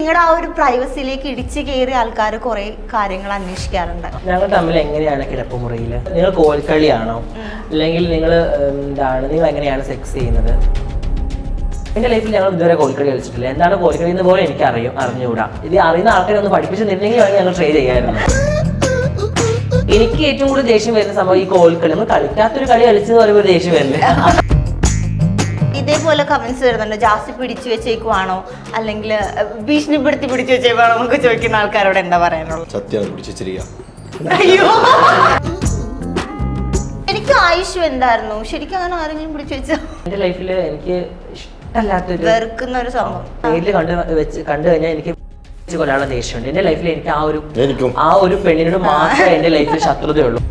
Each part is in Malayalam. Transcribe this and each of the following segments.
നിങ്ങളുടെ ആ ഒരു പ്രൈവസിയിലേക്ക് ഇടിച്ചു കയറിയ ആൾക്കാർ കുറെ കാര്യങ്ങൾ അന്വേഷിക്കാറുണ്ട്. ഞങ്ങൾ തമ്മിൽ എങ്ങനെയാണ് കിടപ്പുമുറിയിൽ? നിങ്ങൾ കോൽക്കളിയാണോ, അല്ലെങ്കിൽ നിങ്ങൾ എങ്ങനെയാണ് സെക്സ് ചെയ്യുന്നത്? എൻ്റെ ലൈഫിൽ ഞങ്ങൾ ഇതുവരെ കോൽക്കളി കളിച്ചിട്ടില്ല. എന്താണ് കോൽക്കളി എന്ന് പോലും എനിക്ക് അറിഞ്ഞുകൂടാ. ഇത് അറിയുന്ന ആൾക്കാരെ ഒന്ന് പഠിപ്പിച്ച് തരുന്നെങ്കിൽ ഞങ്ങൾ ട്രൈ ചെയ്യാമായിരുന്നു. എനിക്ക് ഏറ്റവും കൂടുതൽ ദേഷ്യം വരുന്ന സംഭവം ഈ കോൽക്കളി. നമ്മൾ കളിക്കാത്തൊരു കളി കളിച്ചെന്ന് പറയുമ്പോൾ ദേഷ്യം വരുന്നത്. ഇതേപോലെ കമന്റ്സ് വരുന്നുണ്ട്, ജാസി പിടിച്ചു വെച്ചേക്കുവാണോ അല്ലെങ്കിൽ ഭീഷണിപ്പെടുത്തി പിടിച്ചു വെച്ചേക്കുവാണോ എന്നൊക്കെ ചോദിക്കുന്ന ആൾക്കാരോട് എന്താ പറയാനുള്ളത്? സത്യമാണ് പിടിച്ചിരിക്കുക. അയ്യോ, എനിക്ക് ആയുഷ് എന്തായിരുന്നു ശരിക്കും അങ്ങനെ ആരെങ്കിലും പിടിച്ചു വെച്ചോ? എൻ്റെ ലൈഫിൽ എനിക്ക് ഇഷ്ടമല്ലാത്തൊരു വെറുക്കുന്ന ഒരു സംഭവം നേരിൽ കണ്ടു കഴിഞ്ഞാൽ എനിക്ക് കൊല്ലാനുള്ള ദേഷ്യമുണ്ട്. എൻ്റെ ലൈഫിൽ എനിക്ക് ആ ഒരു പെണ്ണിനോട് മാത്രമേ എൻ്റെ ലൈഫിൽ ശത്രുതയുള്ളൂ.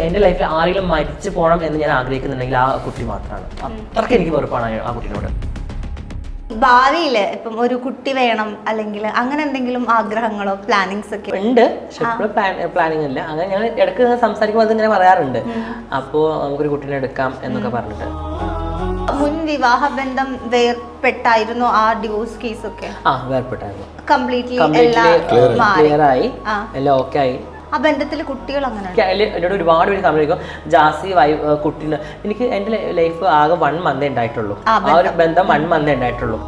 എൻ്റെ ലൈഫിൽ ആരെങ്കിലും മരിച്ചു പോകണം എന്ന് ഞാൻ ആഗ്രഹിക്കുന്നുണ്ടെങ്കിൽ ആ കുട്ടി മാത്രമാണ്. അത്രയ്ക്ക് എനിക്ക് വെറുപ്പാണ് ആ കുട്ടിനോട്. ഭാവിയില് ഇപ്പം ഒരു കുട്ടി വേണം അല്ലെങ്കിൽ അങ്ങനെ എന്തെങ്കിലും ആഗ്രഹങ്ങളോ പ്ലാനിങ്സ് ഒക്കെ ഉണ്ട്, പക്ഷെ ഇപ്പോഴും പ്ലാനിങ് ഇല്ല. അങ്ങനെ ഞങ്ങൾ ഇടയ്ക്ക് സംസാരിക്കുമ്പോൾ അതിങ്ങനെ പറയാറുണ്ട്, അപ്പോൾ നമുക്കൊരു കുട്ടീനെ എടുക്കാം എന്നൊക്കെ പറഞ്ഞിട്ട്. മുൻ വിവാഹ ബന്ധം വേർപെട്ടായിരുന്നു ആ ഡിവോഴ്സ് കേസ് ഒക്കെ? വേർപെട്ടായിരുന്നു. കംപ്ലീറ്റ്ലി എല്ലാം ക്ലിയർ ആയി, എല്ലാം ഓക്കെ ആയി. ആ ബന്ധത്തിൽ കുട്ടികൾ അങ്ങനെ എന്നോട് ഒരുപാട് പേര് കമന്റ് ചെയ്യും, ജാസി കുട്ടീനെ. എനിക്ക് എൻ്റെ ലൈഫ് ആകെ 1 മന്തേ ഉണ്ടായിട്ടുള്ളൂ. ആ ഒരു ബന്ധം 1 മന്തേ ഉണ്ടായിട്ടുള്ളൂ.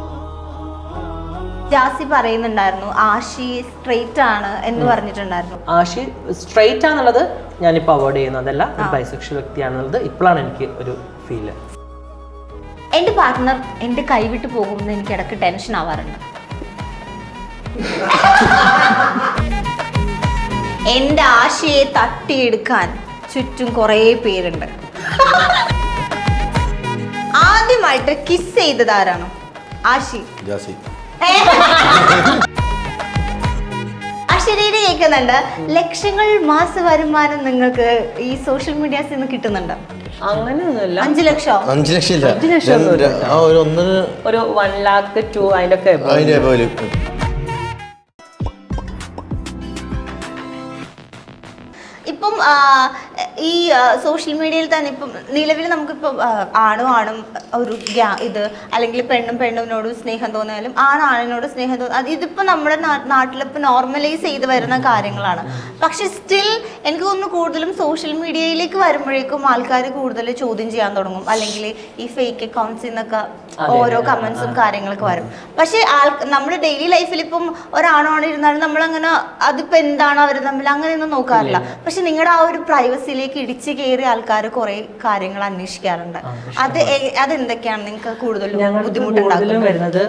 ജാസി പറയുന്നുണ്ടായിരുന്നു ആഷി സ്ട്രെയിറ്റ് ആണ് എന്ന് പറഞ്ഞിട്ടുണ്ടായിരുന്നു. ആഷി സ്ട്രെയിറ്റ് ആണെന്നുള്ളത് ഞാനിപ്പോൾ അവോയ്ഡ് ചെയ്യുന്നതല്ല, ഒരു ബൈസെക്ഷൽ വ്യക്തിയാണെന്നുള്ളത് ഇപ്പോഴാണ് എനിക്ക് ഒരു ഫീല്. എൻ്റെ പാർട്ട്ണർ എൻ്റെ കൈവിട്ട് പോകുമെന്ന് എനിക്ക് ഇടയ്ക്ക് ടെൻഷൻ ആവാറുണ്ട്. എൻ്റെ ആശയെ തട്ടിയെടുക്കാൻ ചുറ്റും കുറേ പേരുണ്ട്. ആദ്യമായിട്ട് കിസ് ചെയ്തത് ആരാണോ? ആഷി. അശ്വരീനെ കേൾക്കുന്നുണ്ട്. ലക്ഷങ്ങൾ മാസ വരുമാനം നിങ്ങൾക്ക് ഈ സോഷ്യൽ മീഡിയാസിൽ നിന്ന് കിട്ടുന്നുണ്ട്? അങ്ങനെയൊന്നുമില്ല. 5 ലക്ഷം? 5 ലക്ഷം ഇല്ല, ഒരു 1 lakh 2 അതിന്റെ ഇപ്പം ഈ സോഷ്യൽ മീഡിയയിൽ തന്നെ ഇപ്പം നിലവിൽ നമുക്കിപ്പം ആണും ഒരു ഇത് അല്ലെങ്കിൽ പെണ്ണിനോടും സ്നേഹം തോന്നിയാലും ആണിനോട് സ്നേഹം തോന്നുക, ഇതിപ്പോൾ നമ്മുടെ നാട്ടിലിപ്പോൾ നോർമലൈസ് ചെയ്ത് വരുന്ന കാര്യങ്ങളാണ്. പക്ഷെ സ്റ്റിൽ എനിക്ക് തോന്നുന്നു കൂടുതലും സോഷ്യൽ മീഡിയയിലേക്ക് വരുമ്പോഴേക്കും ആൾക്കാർ കൂടുതൽ ചോദ്യം ചെയ്യാൻ തുടങ്ങും, അല്ലെങ്കിൽ ഈ ഫേക്ക് അക്കൗണ്ട്സിൽ നിന്നൊക്കെ ഓരോ കമന്റ്സും കാര്യങ്ങളൊക്കെ വരും. പക്ഷെ നമ്മുടെ ഡെയിലി ലൈഫിൽ ഇപ്പം ഒരാണോടെ ഇരുന്നാലും നമ്മളങ്ങനെ അതിപ്പോൾ എന്താണ് അവർ തമ്മിൽ അങ്ങനെയൊന്നും നോക്കാറില്ല. പക്ഷെ നിങ്ങളുടെ ആ ഒരു പ്രൈവസിയിലേക്ക് ഇടിച്ചു കയറിയ ആൾക്കാർ കുറെ കാര്യങ്ങൾ അന്വേഷിക്കാറുണ്ട്. അതെന്തൊക്കെയാണ് നിങ്ങൾക്ക് കൂടുതലും ബുദ്ധിമുട്ടുണ്ടാക്കുന്നത്? വരുന്നത്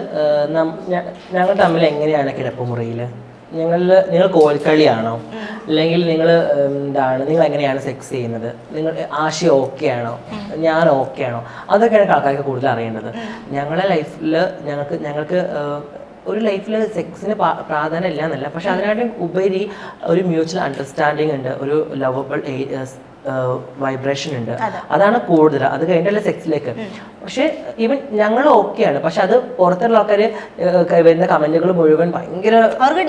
ഞങ്ങൾ തമ്മിൽ എങ്ങനെയാണ് കിടപ്പുമുറിയിൽ? നിങ്ങൾ കോൽക്കളിയാണോ, അല്ലെങ്കിൽ നിങ്ങൾ എങ്ങനെയാണ് സെക്സ് ചെയ്യുന്നത്? നിങ്ങൾ ആശി ഓക്കെ ആണോ, ഞാൻ ഓക്കെ ആണോ? അതൊക്കെയാണ് ആൾക്കാർക്ക് കൂടുതൽ അറിയേണ്ടത്. ഞങ്ങളുടെ ലൈഫിൽ ഞങ്ങൾക്ക് ഒരു ലൈഫിൽ സെക്സിന് പ്രാധാന്യം ഇല്ല എന്നല്ല, പക്ഷെ അതിനായിട്ടും ഉപരി ഒരു മ്യൂച്വൽ അണ്ടർസ്റ്റാൻഡിങ് ഉണ്ട്, ഒരു ലവബിൾ വൈബ്രേഷൻ ഉണ്ട്. അതാണ് കൂടുതൽ. അത് കഴിഞ്ഞിട്ടല്ല സെക്സിലേക്ക്. പക്ഷെ ഈവൻ ഞങ്ങൾ ഓക്കെയാണ്, പക്ഷെ അത് പുറത്തുള്ള ആൾക്കാര് വരുന്ന കമന്റുകൾ മുഴുവൻ ഭയങ്കര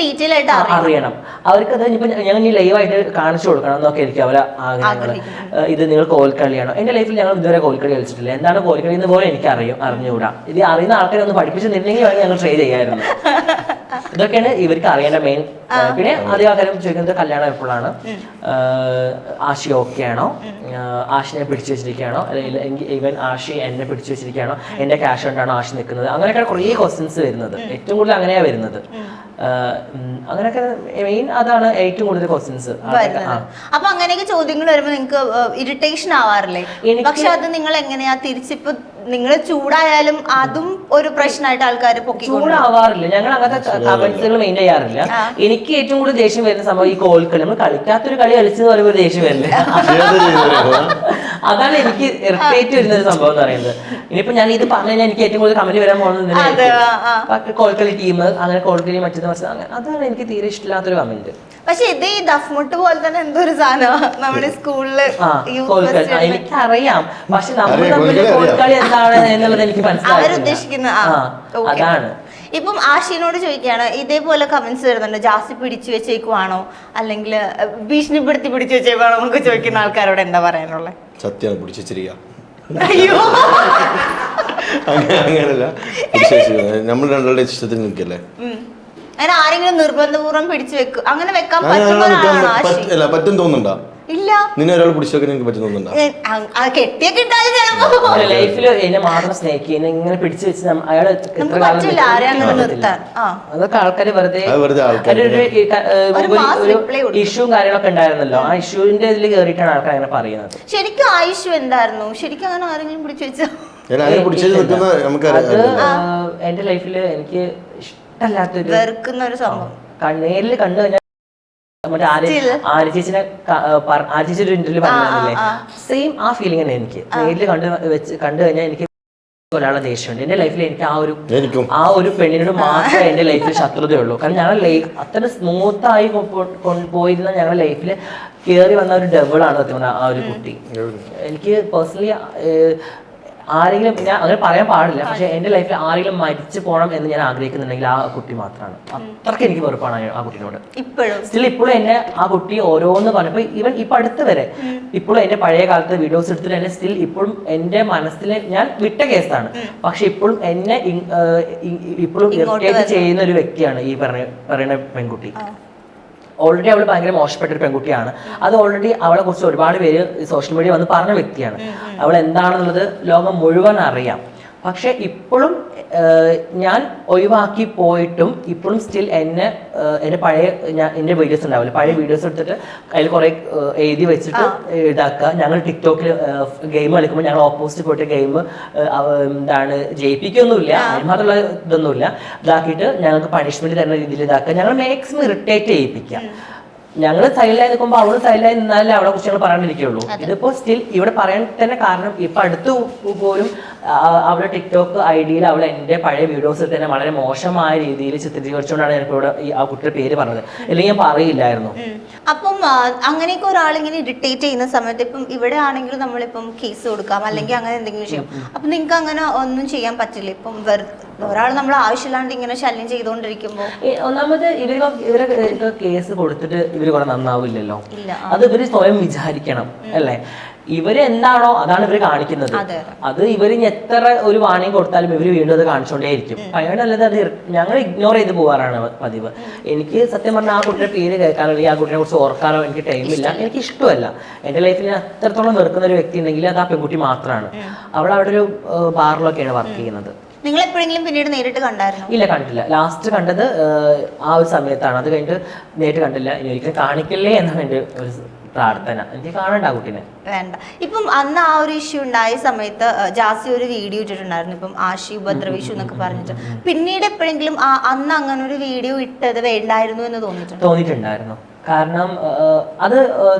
ഡീറ്റെയിൽ ആയിട്ട് അറിയണം. അവർക്കത് ഇനിയിപ്പോൾ ഞങ്ങൾ ഈ ലൈവായിട്ട് കാണിച്ചു കൊടുക്കണം എന്നൊക്കെ ആയിരിക്കും അവരെ ആഗ്രഹങ്ങൾ. ഇത് നിങ്ങൾ കോൽക്കളിയാണോ? എൻ്റെ ലൈഫിൽ ഞങ്ങൾ ഇതുവരെ കോൽക്കളി കളിച്ചിട്ടില്ല. എന്താണ് കോൽക്കളി എന്ന് പോലും എനിക്ക് അറിഞ്ഞുകൂടാ. ഇത് അറിയുന്ന ആൾക്കാരെ ഒന്ന് പഠിപ്പിച്ച് തരുന്നെങ്കിൽ ഞങ്ങൾ ട്രൈ ചെയ്യാമായിരുന്നു. ഇതൊക്കെയാണ് ഇവർക്ക് അറിയേണ്ട മെയിൻ. പിന്നെ അധികം ആൾക്കാരും ചോദിക്കുന്നത് കല്യാണം എപ്പോഴാണ്, ആഷി ഓക്കെ ആണോ, ആഷിനെ പിടിച്ചു വെച്ചിരിക്കുകയാണോ, അല്ലെങ്കിൽ ഈവൻ ആഷി എന്നെ പിടിച്ചു വെച്ചിരിക്കുകയാണോ, എന്റെ ക്യാഷ് കൊണ്ടാണോ ആഷി നിൽക്കുന്നത്? അങ്ങനെയൊക്കെ കുറേ ക്വസ്റ്റ്യൻസ് വരുന്നത്. ഏറ്റവും കൂടുതൽ അങ്ങനെയാണ് വരുന്നത്. അങ്ങനെയൊക്കെ മെയിൻ അതാണ് ഏറ്റവും കൂടുതൽ ക്വസ്റ്റ്യൻസ്. അപ്പൊ അങ്ങനെയൊക്കെ ചോദ്യങ്ങൾ വരുമ്പോൾ നിങ്ങൾക്ക് ഇറിറ്റേഷൻ ആവാറില്ലേ? പക്ഷെ അത് നിങ്ങൾ എങ്ങനെയാ തിരിച്ചിപ്പോ നിങ്ങൾ ചൂടായാലും അതും ഒരു പ്രശ്നമായിട്ട് ആൾക്കാർ പൊക്കി ചൂടാവാറില്ല. ഞങ്ങൾ അങ്ങനത്തെ കമന്റ്സുകൾ മെയിൻ ചെയ്യാറില്ല. എനിക്ക് ഏറ്റവും കൂടുതൽ ദേഷ്യം വരുന്ന സംഭവം ഈ കോൽക്കളി. നമ്മൾ കളിക്കാത്തൊരു കളി കളിച്ചെന്ന് പറയുമ്പോൾ ദേഷ്യം വരില്ല. അതാണ് എനിക്ക് ഇറിറ്റേറ്റ് വരുന്ന ഒരു സംഭവം എന്ന് പറയുന്നത്. ഇനിയിപ്പോ ഞാൻ ഇത് പറഞ്ഞു കഴിഞ്ഞാൽ എനിക്ക് ഏറ്റവും കൂടുതൽ കമന്റ് വരാൻ പോകുന്നത് കോൽക്കളി ടീം, അങ്ങനെ കോൽക്കളി മറ്റേത് അങ്ങനെ. അതാണ് എനിക്ക് തീരെ ഇഷ്ടമില്ലാത്തൊരു കമന്റ്. പക്ഷെ ഇത് ഈ ദഫ്മുട്ട് പോലെ തന്നെ എന്തൊരു സാധനമാണ് നമ്മുടെ സ്കൂളില്. എനിക്കറിയാം, പക്ഷെ നമ്മൾ തമ്മിൽ കോൽക്കളി എന്താണ് എന്നുള്ളത് എനിക്ക് മനസ്സിലാവുന്നില്ല. അതാണ്. ഇപ്പം ആഷിനോട് ചോദിക്കുകയാണ്, ഇതേപോലെ കമന്റ്സ് വരുന്നുണ്ട്, ജാസി പിടിച്ചു വെച്ചേക്കുവാണോ അല്ലെങ്കിൽ ഭീഷണിപ്പെടുത്തി പിടിച്ചു വെച്ചേക്കുവാണോ എന്നൊക്കെ ചോദിക്കുന്ന ആൾക്കാരോട് എന്താ പറയാനുള്ളത്? സത്യമാണ് പിടിച്ചിരിക്കുക. അയ്യോ അങ്ങനല്ല, വിശേഷം നമ്മൾ രണ്ടാളുടെ ഇഷ്ടത്തിന് നിൽക്കല്ലേ. അങ്ങനെ ആരെങ്കിലും നിർബന്ധപൂർവ്വം പിടിച്ചു വെക്കും, അങ്ങനെ വെക്കാൻ പറ്റുന്നതാണോ ആശി? അല്ല, പറ്റും തോന്നുന്നുണ്ടോ? ഇല്ല, നിന്നെ ഒരാൾ പിടിച്ചു വെക്കാൻ എനിക്ക് പറ്റും തോന്നുന്നുണ്ടോ? കെട്ടിയ കിട്ടാതെ ചിലപ്പോ ലൈഫിൽ എന്നെ മാത്രം സ്നേഹിക്കുക, എന്നെ ഇങ്ങനെ പിടിച്ചു വെച്ച് അയാൾ എത്ര കാലം പറ്റില്ല ആരെ അങ്ങനെ നിർത്താൻ. അതൊക്കെ ആൾക്കാര് വെറുതെ ആൾക്കാര് ഒരു ഇഷ്യൂ കാര്യങ്ങളൊക്കെ ഉണ്ടായിരുന്നല്ലോ, ആ ഇഷ്യൂവിന്റെ ഇതിൽ കയറിയിട്ടാണ് ആൾക്കാർ അങ്ങനെ പറയുന്നത്. ശരിക്കും ആ ഇഷ്യൂ എന്തായിരുന്നു? ശരിക്കും അങ്ങനെ ആരെങ്കിലും പിടിച്ചു വെച്ചോ? എന്റെ ലൈഫില് എനിക്ക് ഇഷ്ടമല്ലാത്തൊരു വെറുക്കുന്ന ഒരു സംഭവം നേരിൽ കണ്ടു കഴിഞ്ഞാൽ മറ്റേ ആര്യചേച്ചിയുടെ ഒരു ഇന്റർവ്യൂ പറഞ്ഞില്ലേ, സെയിം ആ ഫീലിംഗ് തന്നെ എനിക്ക്. നേരിൽ കണ്ടു കഴിഞ്ഞാൽ എനിക്ക് ഒരാളെ ദേഷ്യമുണ്ട്. എന്റെ ലൈഫിൽ എനിക്ക് ആ ഒരു പെണ്ണിനോട് മാത്രമേ എന്റെ ലൈഫിൽ ശത്രുതയുള്ളൂ. കാരണം ഞങ്ങളുടെ ലൈഫ് അത്ര സ്മൂത്തായി പോയിരുന്ന ഞങ്ങളുടെ ലൈഫിൽ കയറി വന്ന ഒരു ഡബിളാണ് സത്യം പറഞ്ഞാൽ ആ ഒരു കുട്ടി. എനിക്ക് പേഴ്സണലി ആരെങ്കിലും, ഞാൻ അങ്ങനെ പറയാൻ പാടില്ല, പക്ഷെ എന്റെ ലൈഫിൽ ആരെങ്കിലും മരിച്ചു പോകണം എന്ന് ഞാൻ ആഗ്രഹിക്കുന്നുണ്ടെങ്കിൽ ആ കുട്ടി മാത്രമാണ്. അത്രയ്ക്ക് എനിക്ക് വെറുപ്പാണ് ആ കുട്ടീനോട്. സ്റ്റിൽ ഇപ്പോഴും എന്നെ ആ കുട്ടി ഓരോന്ന് പറഞ്ഞപ്പോ ഈവൻ ഇപ്പൊ അടുത്ത് വരെ ഇപ്പോഴും എന്റെ പഴയ കാലത്തെ വീഡിയോസ് എടുത്തിട്ട് എന്നെ സ്റ്റിൽ ഇപ്പോഴും എന്റെ മനസ്സിൽ ഞാൻ വിട്ട കേസാണ്, പക്ഷെ ഇപ്പോഴും എന്നെ ഇപ്പോഴും ഇറിറ്റേറ്റ് ചെയ്യുന്ന ഒരു വ്യക്തിയാണ് ഈ പറയുന്ന പെൺകുട്ടി. ഓൾറെഡി അവൾ ഭയങ്കര മോശപ്പെട്ട ഒരു പെൺകുട്ടിയാണ്. അത് ഓൾറെഡി അവളെ കുറിച്ച് ഒരുപാട് പേര് സോഷ്യൽ മീഡിയ വന്ന് പറഞ്ഞ വ്യക്തിയാണ്. അവൾ എന്താണെന്നുള്ളത് ലോകം മുഴുവൻ അറിയാം. പക്ഷെ ഇപ്പോഴും ഞാൻ ഒഴിവാക്കി പോയിട്ടും ഇപ്പോഴും സ്റ്റിൽ എന്റെ പഴയ എന്റെ വീഡിയോസ് ഉണ്ടാവില്ല, പഴയ വീഡിയോസ് എടുത്തിട്ട് അതിൽ കുറെ എഴുതി വെച്ചിട്ട് ഇതാക്കുക. ഞങ്ങൾ ടിക്ടോക്കിൽ ഗെയിം കളിക്കുമ്പോൾ ഞങ്ങൾ ഓപ്പോസിറ്റ് പോയിട്ട് ഗെയിം ജയിപ്പിക്കൊന്നുമില്ല, അതിനുമാത്രമുള്ള ഇതൊന്നുമില്ല, ഇതാക്കിയിട്ട് ഞങ്ങൾക്ക് പണിഷ്മെന്റ് തരുന്ന രീതിയിൽ ഇതാക്കുക. ഞങ്ങൾ മാക്സിമം ഇറിറ്റേറ്റ് ചെയ്യിപ്പിക്കുക. ഞങ്ങൾ സൈലന്റായി നിൽക്കുമ്പോൾ അവള് സൈലന്റായി നിന്നാലേ അവളെ കുറിച്ച് ഞങ്ങൾ പറയാണ്ടിരിക്കുള്ളൂ. ഇതിപ്പോ സ്റ്റിൽ ഇവിടെ പറയാൻ തന്നെ കാരണം ഇപ്പൊ അടുത്ത് പോലും അവളുടെ ടിക്ടോക്ക് ഐഡിയിൽ അവൾ എന്റെ പഴയ വീഡിയോസിൽ തന്നെ വളരെ മോശമായ രീതിയിൽ ചിത്രീകരിച്ചുകൊണ്ടാണ് ഞാനിപ്പോ ഇവിടെ ആ കുട്ടിയുടെ പേര് പറഞ്ഞത്, അല്ലെങ്കിൽ ഞാൻ പറയില്ലായിരുന്നു. അപ്പം അങ്ങനെയൊക്കെ ഒരാളിങ്ങനെ ഇറിറ്റേറ്റ് ചെയ്യുന്ന സമയത്ത് ഇപ്പം ഇവിടെ ആണെങ്കിലും നമ്മളിപ്പം കേസ് കൊടുക്കാം അല്ലെങ്കിൽ അങ്ങനെ എന്തെങ്കിലും ചെയ്യും. അപ്പൊ നിങ്ങൾക്ക് അങ്ങനെ ഒന്നും ചെയ്യാൻ പറ്റില്ല? ഇപ്പം ഒരാൾ നമ്മൾ ആവശ്യമില്ലാണ്ട് ഇങ്ങനെ ശല്യം ചെയ്തുകൊണ്ടിരിക്കുമ്പോൾ ഒന്നാമത് ഇവരെ കേസ് കൊടുത്തിട്ട് ഇവര് കുറെ നന്നാവില്ലല്ലോ, അത് ഇവര് സ്വയം വിചാരിക്കണം അല്ലേ. ഇവര് എന്താണോ അതാണ് ഇവര് കാണിക്കുന്നത്. അത് ഇവര് എത്ര ഒരു വാണിംഗ് കൊടുത്താലും ഇവര് വീണ്ടും അത് കാണിച്ചുകൊണ്ടേയിരിക്കും. അതിനല്ലത് അത് ഞങ്ങൾ ഇഗ്നോർ ചെയ്ത് പോകാറാണ് പതിവ്. എനിക്ക് സത്യം പറഞ്ഞാൽ ആ കുട്ടിയുടെ പേര് കേൾക്കാനോ അല്ലെങ്കിൽ ആ കുട്ടിയെ കുറിച്ച് ഓർക്കാനോ എനിക്ക് ടൈമില്ല, എനിക്ക് ഇഷ്ടമല്ല. എന്റെ ലൈഫിൽ ഞാൻ അത്രത്തോളം വെറുക്കുന്ന ഒരു വ്യക്തി ഉണ്ടെങ്കിൽ അത് ആ പെൺകുട്ടി മാത്രമാണ്. അവിടെ ഒരു ബാറിലൊക്കെയാണ് വർക്ക് ചെയ്യുന്നത്. നിങ്ങൾ എപ്പോഴെങ്കിലും പിന്നീട് നേരിട്ട് കണ്ടായിരുന്നു? ഇല്ല, കണ്ടിട്ടില്ല. ലാസ്റ്റ് കണ്ടത് ആ ഒരു സമയത്താണ്. അത് കഴിഞ്ഞിട്ട് നേരിട്ട് കണ്ടില്ല. ഇനി ഒരിക്കലും കാണിക്കില്ലേ എന്നാണ് എൻ്റെ ഒരു പ്രാർത്ഥന. എനിക്ക് കാണണ്ട ആ കുട്ടീനെ. വേണ്ട. ഇപ്പം അന്ന് ആ ഒരു ഇഷ്യൂ ഉണ്ടായ സമയത്ത് ജാസി ഒരു വീഡിയോ ഇട്ടിട്ടുണ്ടായിരുന്നു, ഇപ്പം ആശി ഉപദ്രവിച്ചു എന്നൊക്കെ പറഞ്ഞിട്ട്. പിന്നീട് എപ്പോഴെങ്കിലും അന്ന് അങ്ങനെ ഒരു വീഡിയോ ഇട്ടത് വേണ്ടായിരുന്നു എന്ന് തോന്നിയിട്ടുണ്ടായിരുന്നു. കാരണം അത്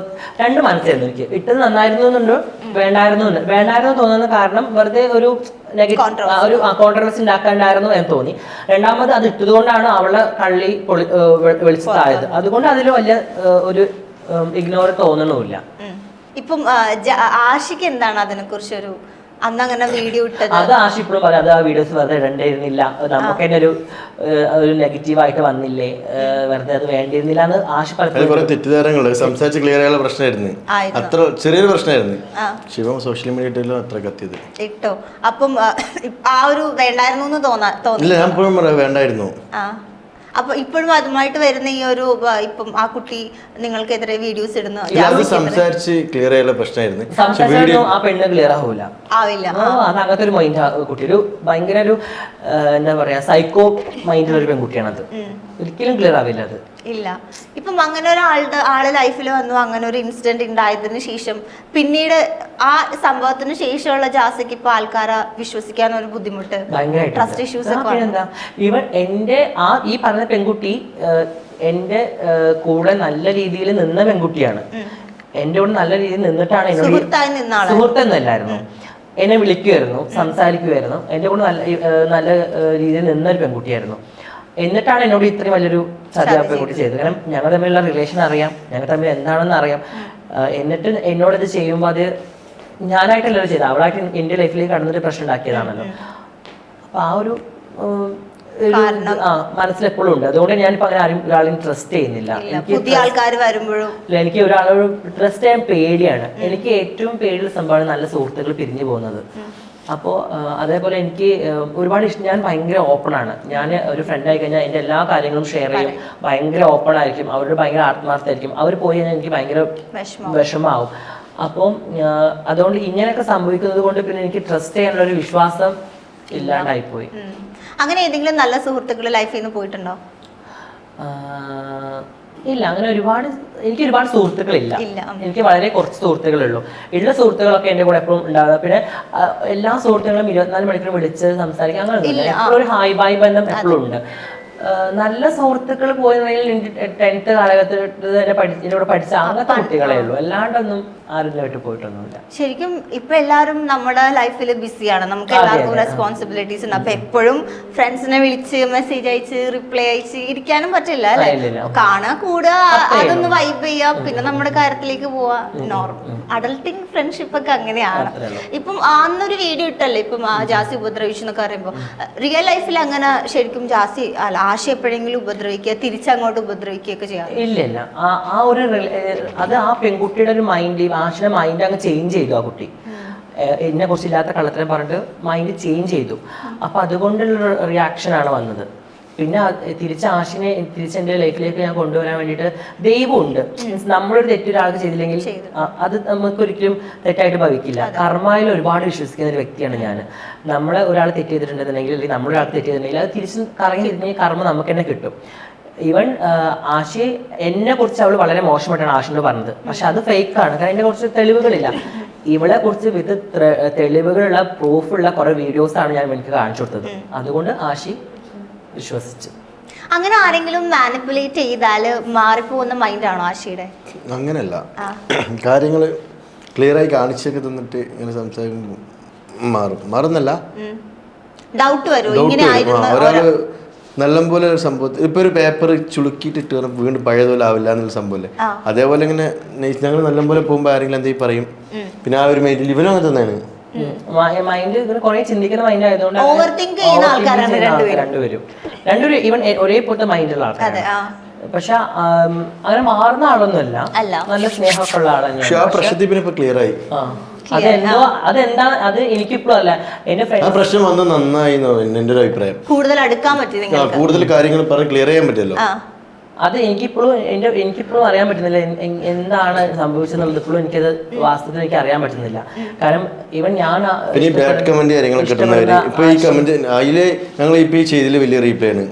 രണ്ട് മനസ്സായിരുന്നു എനിക്ക്. ഇട്ടത് നന്നായിരുന്നു എന്നുണ്ടോ വേണ്ടായിരുന്നു തോന്നുന്ന കാരണം വെറുതെ ഒരു ഒരു കോൺട്രവേഴ്സി ഉണ്ടാക്കാണ്ടായിരുന്നു എന്ന് തോന്നി. രണ്ടാമത് അത് ഇട്ടതുകൊണ്ടാണ് അവളെ കള്ളി വെളിച്ചത്തായത്. അതുകൊണ്ട് അതിൽ വലിയ ഒരു ഇഗ്നോർ തോന്നണമില്ല. ഇപ്പം ആഷിക്ക് എന്താണ് അതിനെ കുറിച്ചൊരു അന്ന് അങ്ങനെ വീഡിയോ ഇട്ടത്? അത് ആശി ഇപ്പോഴും പറയാം, അത് ആ വീഡിയോസ് വെറുതെ ഇടേണ്ടിയിരുന്നില്ല, നമുക്ക് തന്നെ ഒരു നെഗറ്റീവായിട്ട് വന്നില്ലേ, വെറുതെ അത് വേണ്ടിയിരുന്നില്ല എന്ന് ആശി പലപ്പോഴും തെറ്റിദ്ധാരണകള് സംസാരിച്ച് ക്ലിയർ ചെയ്യാനുള്ള പ്രശ്നമായിരുന്നു. അത്ര ചെറിയൊരു പ്രശ്നമായിരുന്നു. ശിവം സോഷ്യൽ മീഡിയയിലും അത്ര കത്തിയത് ഇട്ടോ. അപ്പം ആ ഒരു വേണ്ടായിരുന്നു എന്ന് തോന്നില്ല. ഞാൻ ഇപ്പോഴും പറയാം വേണ്ടായിരുന്നു. അപ്പൊ ഇപ്പോഴും അതുമായിട്ട് വരുന്ന ഈ ഒരു ഇപ്പം ആ കുട്ടി നിങ്ങൾക്കെതിരെ വീഡിയോസ് ഇടുന്നു, സംസാരിച്ച് ക്ലിയർ ചെയ്യാനുള്ള പ്രശ്നമായിരുന്നു. ആ പെണ്ണ് ക്ലിയർ ആവില്ല. അത് അങ്ങനത്തെ ഒരു മൈൻഡ് കുട്ടി, ഒരു ഭയങ്കര ഒരു എന്താ പറയാ സൈക്കോ മൈൻഡിലുള്ള ഒരു പെൺകുട്ടിയാണത്. ഒരിക്കലും ക്ലിയർ ആവില്ല അത്. ഇല്ല. ഇപ്പം അങ്ങനെ ആള് ലൈഫിൽ വന്നു, അങ്ങനെ ഒരു ഇൻസിഡന്റ് ഉണ്ടായതിനു ശേഷം പിന്നീട് ആ സംഭവത്തിന് ശേഷമുള്ള ജാസിക്ക് ഇപ്പൊ ആൾക്കാരെ വിശ്വസിക്കാൻ ഒരു ബുദ്ധിമുട്ട്, ട്രസ്റ്റ് ഇഷ്യൂസ് ഒക്കെ. ഈവൻ എന്റെ ഈ പറഞ്ഞ പെൺകുട്ടി എന്റെ കൂടെ നല്ല രീതിയിൽ നിന്ന പെൺകുട്ടിയാണ്. എന്റെ കൂടെ നല്ല രീതിയിൽ നിന്നിട്ടാണ് എന്നോട് സുഹൃത്തെന്നല്ലായിരുന്നു, എന്നെ വിളിക്കുമായിരുന്നു, സംസാരിക്കുമായിരുന്നു, എന്റെ കൂടെ നല്ല രീതിയിൽ നിന്നൊരു പെൺകുട്ടിയായിരുന്നു. എന്നിട്ടാണ് എന്നോട് ഇത്രയും വലിയൊരു ചതിയാ പെൺകുട്ടി ചെയ്തത്. കാരണം ഞങ്ങൾ തമ്മിലുള്ള റിലേഷൻ അറിയാം, ഞങ്ങൾ തമ്മിൽ എന്താണെന്ന് അറിയാം. എന്നിട്ട് എന്നോട് ഇത് ചെയ്യുമ്പോൾ അത് ഞാനായിട്ടല്ലല്ലോ ചെയ്തത്, അവളായിട്ട് എൻ്റെ ലൈഫിലേക്ക് കടന്നൊരു പ്രശ്നം ഉണ്ടാക്കിയതാണല്ലോ. അപ്പൊ ആ ഒരു മനസ്സിലെപ്പോഴും ഉണ്ട്. അതുകൊണ്ട് ഞാനിപ്പോ അങ്ങനെ ആരും ഒരാളെയും ട്രസ്റ്റ് ചെയ്യുന്നില്ല. പുതിയ ആൾക്കാർ വരുമ്പോഴും എനിക്ക് ഒരാളോട് ട്രസ്റ്റ് ചെയ്യാൻ പേടിയാണ്. എനിക്ക് ഏറ്റവും പേടിയുള്ള സംഭവമാണ് നല്ല സുഹൃത്തുക്കൾ പിരിഞ്ഞു പോകുന്നത്. അപ്പോൾ അതേപോലെ എനിക്ക് ഒരുപാട് ഇഷ്ടം, ഞാൻ ഭയങ്കര ഓപ്പണാണ്. ഞാൻ ഒരു ഫ്രണ്ട് ആയി കഴിഞ്ഞാൽ എൻ്റെ എല്ലാ കാര്യങ്ങളും ഷെയർ ചെയ്യും, ഭയങ്കര ഓപ്പൺ ആയിരിക്കും, അവരുടെ ഭയങ്കര ആത്മാർത്ഥമായിരിക്കും. അവർ പോയി കഴിഞ്ഞാൽ എനിക്ക് ഭയങ്കര വിഷമാവും. അപ്പം അതുകൊണ്ട് ഇങ്ങനെയൊക്കെ സംഭവിക്കുന്നത് കൊണ്ട് പിന്നെ എനിക്ക് ട്രസ്റ്റ് ചെയ്യാനുള്ള ഒരു വിശ്വാസം ഇല്ലാണ്ടായിപ്പോയി. അങ്ങനെ ഏതെങ്കിലും നല്ല സുഹൃത്തുക്കൾ ലൈഫിൽ നിന്ന് പോയിട്ടുണ്ടോ? ഇല്ല, അങ്ങനെ എനിക്ക് ഒരുപാട് സുഹൃത്തുക്കളില്ല. എനിക്ക് വളരെ കുറച്ച് സുഹൃത്തുക്കളുള്ളൂ. ഉള്ള സുഹൃത്തുക്കളൊക്കെ എൻ്റെ കൂടെ എപ്പോഴും ഉണ്ടാകുക. പിന്നെ എല്ലാ സുഹൃത്തുക്കളും 24 മണിക്കൂർ വിളിച്ച് സംസാരിക്കുക അങ്ങനെ എപ്പോഴും ഒരു ഹായ് ബായ് ബന്ധം എപ്പോഴും ഉണ്ട്. നല്ല സുഹൃത്തുക്കൾ പോയെന്നുണ്ടെങ്കിൽ 10th കാലഘട്ടത്തിൽ എൻ്റെ കൂടെ പഠിച്ച അങ്ങനത്തെ കുട്ടികളേ ഉള്ളൂ. അല്ലാണ്ടൊന്നും ആരുമായിട്ട് പോയിട്ടൊന്നുമില്ല. ശരിക്കും ഇപ്പൊ എല്ലാവരും നമ്മുടെ ലൈഫിൽ ബിസിയാണ്, നമുക്ക് എല്ലാവർക്കും റെസ്പോൺസിബിലിറ്റീസ് ഉണ്ട്. അപ്പൊ എപ്പോഴും ഫ്രണ്ട്സിനെ വിളിച്ച് മെസ്സേജ് അയച്ച് റിപ്ലൈ അയച്ച് ഇരിക്കാനും പറ്റില്ല അല്ലെ. കാണുക, കൂടുക, അതൊന്ന് വൈബ് ചെയ്യുക, പിന്നെ നമ്മുടെ കാര്യത്തിലേക്ക് പോവാ. നോർമൽ അഡൽട്ടിങ് ഫ്രണ്ട്ഷിപ്പ് ഒക്കെ അങ്ങനെയാണ്. ഇപ്പം അന്നൊരു വീഡിയോ ഇട്ടല്ലേ ഇപ്പം ജാസി ഉപദ്രവിച്ചു എന്നൊക്കെ പറയുമ്പോ, റിയൽ ലൈഫിൽ അങ്ങനെ ശരിക്കും ജാസി അല്ല ആശി എപ്പോഴെങ്കിലും ഉപദ്രവിക്കുക, തിരിച്ചങ്ങോട്ട് ഉപദ്രവിക്കുകയൊക്കെ ചെയ്യാം? ഇല്ല, ആ ഒരു അത് ആ പെൺകുട്ടിയുടെ ഒരു മൈൻഡ്, ആശിയുടെ മൈൻഡ് അങ്ങ് ചേഞ്ച് ചെയ്തു. ആ കുട്ടി എന്നെ കുറിച്ചില്ലാത്ത കള്ളത്തിനെ പറഞ്ഞിട്ട് മൈൻഡ് ചേഞ്ച് ചെയ്തു. അപ്പൊ അതുകൊണ്ടുള്ള റിയാക്ഷനാണ് വന്നത്. പിന്നെ തിരിച്ച് എൻ്റെ ലൈഫിലേക്ക് ഞാൻ കൊണ്ടുവരാൻ വേണ്ടിയിട്ട് ദൈവമുണ്ട്. നമ്മളൊരു തെറ്റൊരാൾക്ക് ചെയ്തില്ലെങ്കിൽ അത് നമുക്കൊരിക്കലും തെറ്റായിട്ട് ഭവിക്കില്ല. കർമ്മയിൽ ഒരുപാട് വിശ്വസിക്കുന്ന ഒരു വ്യക്തിയാണ് ഞാൻ. നമ്മളെ ഒരാൾ തെറ്റ് ചെയ്തിട്ടുണ്ടെന്നുണ്ടെങ്കിൽ, അല്ലെങ്കിൽ നമ്മളൊരാൾക്ക് തെറ്റ് ചെയ്തിട്ടുണ്ടെങ്കിൽ അത് തിരിച്ച് കറങ്ങി തിരിഞ്ഞെങ്കിൽ കർമ്മ നമുക്ക് തന്നെ കിട്ടും. ഈവൻ ആശി എന്നെ കുറിച്ച് അവൾ വളരെ മോശമായിട്ടാണ് ആശിനോട് പറഞ്ഞത്. പക്ഷെ അത് ഫേക്കാണ്, കാരണം എന്നെ കുറിച്ച് തെളിവുകളില്ല. ഇവളെ കുറിച്ച് വിത്ത് തെളിവുകളുള്ള പ്രൂഫുള്ള കുറെ വീഡിയോസാണ് ഞാൻ എനിക്ക് കാണിച്ചു കൊടുത്തത്. അതുകൊണ്ട് ആശി വിശ്വസിച്ചു. അങ്ങനെ ആരെങ്കിലും മാനിപ്പുലേറ്റ് ചെയ്താല് മാറിപ്പോകുന്ന മൈൻഡാണോ ആശിയുടെ? അങ്ങനെയല്ല, കാര്യങ്ങൾ ക്ലിയർ ആയി കാണിച്ചൊക്കെ തന്നിട്ട് ഇങ്ങനെ സംസാരിക്കുമ്പോൾ മാറുന്നല്ല, ഡൗട്ട് വരും. ഒരാള് നല്ലപോലെ ഒരു സംഭവത്തിൽ ഇപ്പൊ ഒരു പേപ്പർ ചുളുക്കിയിട്ട് ഇട്ട് വീണ്ടും പഴയതുപോലെ ആവില്ല എന്നുള്ള സംഭവല്ലേ. അതേപോലെ ഇങ്ങനെ ഞങ്ങൾ നല്ലപോലെ പോകുമ്പോ ആരെങ്കിലും എന്തെങ്കിലും പറയും, പിന്നെ ആ ഒരു മൈൻഡിൽ ഇവനും അങ്ങനെ തന്നെയാണ്. മൈൻഡ് കുറെ ചിന്തിക്കുന്ന മൈൻഡ് ആയതുകൊണ്ട് രണ്ടുപേരും ഈവൻ ഒരേപോലത്തെ മൈൻഡുള്ള ആൾക്കാരാണ്. പക്ഷെ അങ്ങനെ മാറുന്ന ആളൊന്നുമല്ല, നല്ല സ്നേഹമൊക്കെ ഉള്ള ആളാണ്. പക്ഷെ ആ പ്രശ്നത്തിൽ പിന്നെ ഇപ്പൊ ക്ലിയർ ആയി. അതെന്താണ് അത് എനിക്കിപ്പോഴും അല്ല, എന്റെ ആ പ്രശ്നം വന്ന് നന്നായി എന്റെ ഒരു അഭിപ്രായം. കൂടുതൽ അടുക്കാൻ പറ്റി, കൂടുതൽ കാര്യങ്ങൾ പറഞ്ഞ് ക്ലിയർ ചെയ്യാൻ പറ്റുമല്ലോ. അത് എനിക്കിപ്പോഴും അറിയാൻ പറ്റുന്നില്ല എന്താണ് സംഭവിച്ചെന്നുള്ളത്. ഇപ്പോഴും എനിക്കത് വാസ്തവത്തിൽ എനിക്ക് അറിയാൻ പറ്റുന്നില്ല. കാരണം ഈവൻ ഞാൻ ബാഡ് കമന്റ് കാര്യങ്ങളൊക്കെ കിട്ടുന്നവര് ഇപ്പൊ ഈ കമന്റ് അതില് ഞങ്ങൾ ഇപ്പൊ ഈ ചെയ്തതിൽ വലിയ റീപ്ലൈ ആണ്.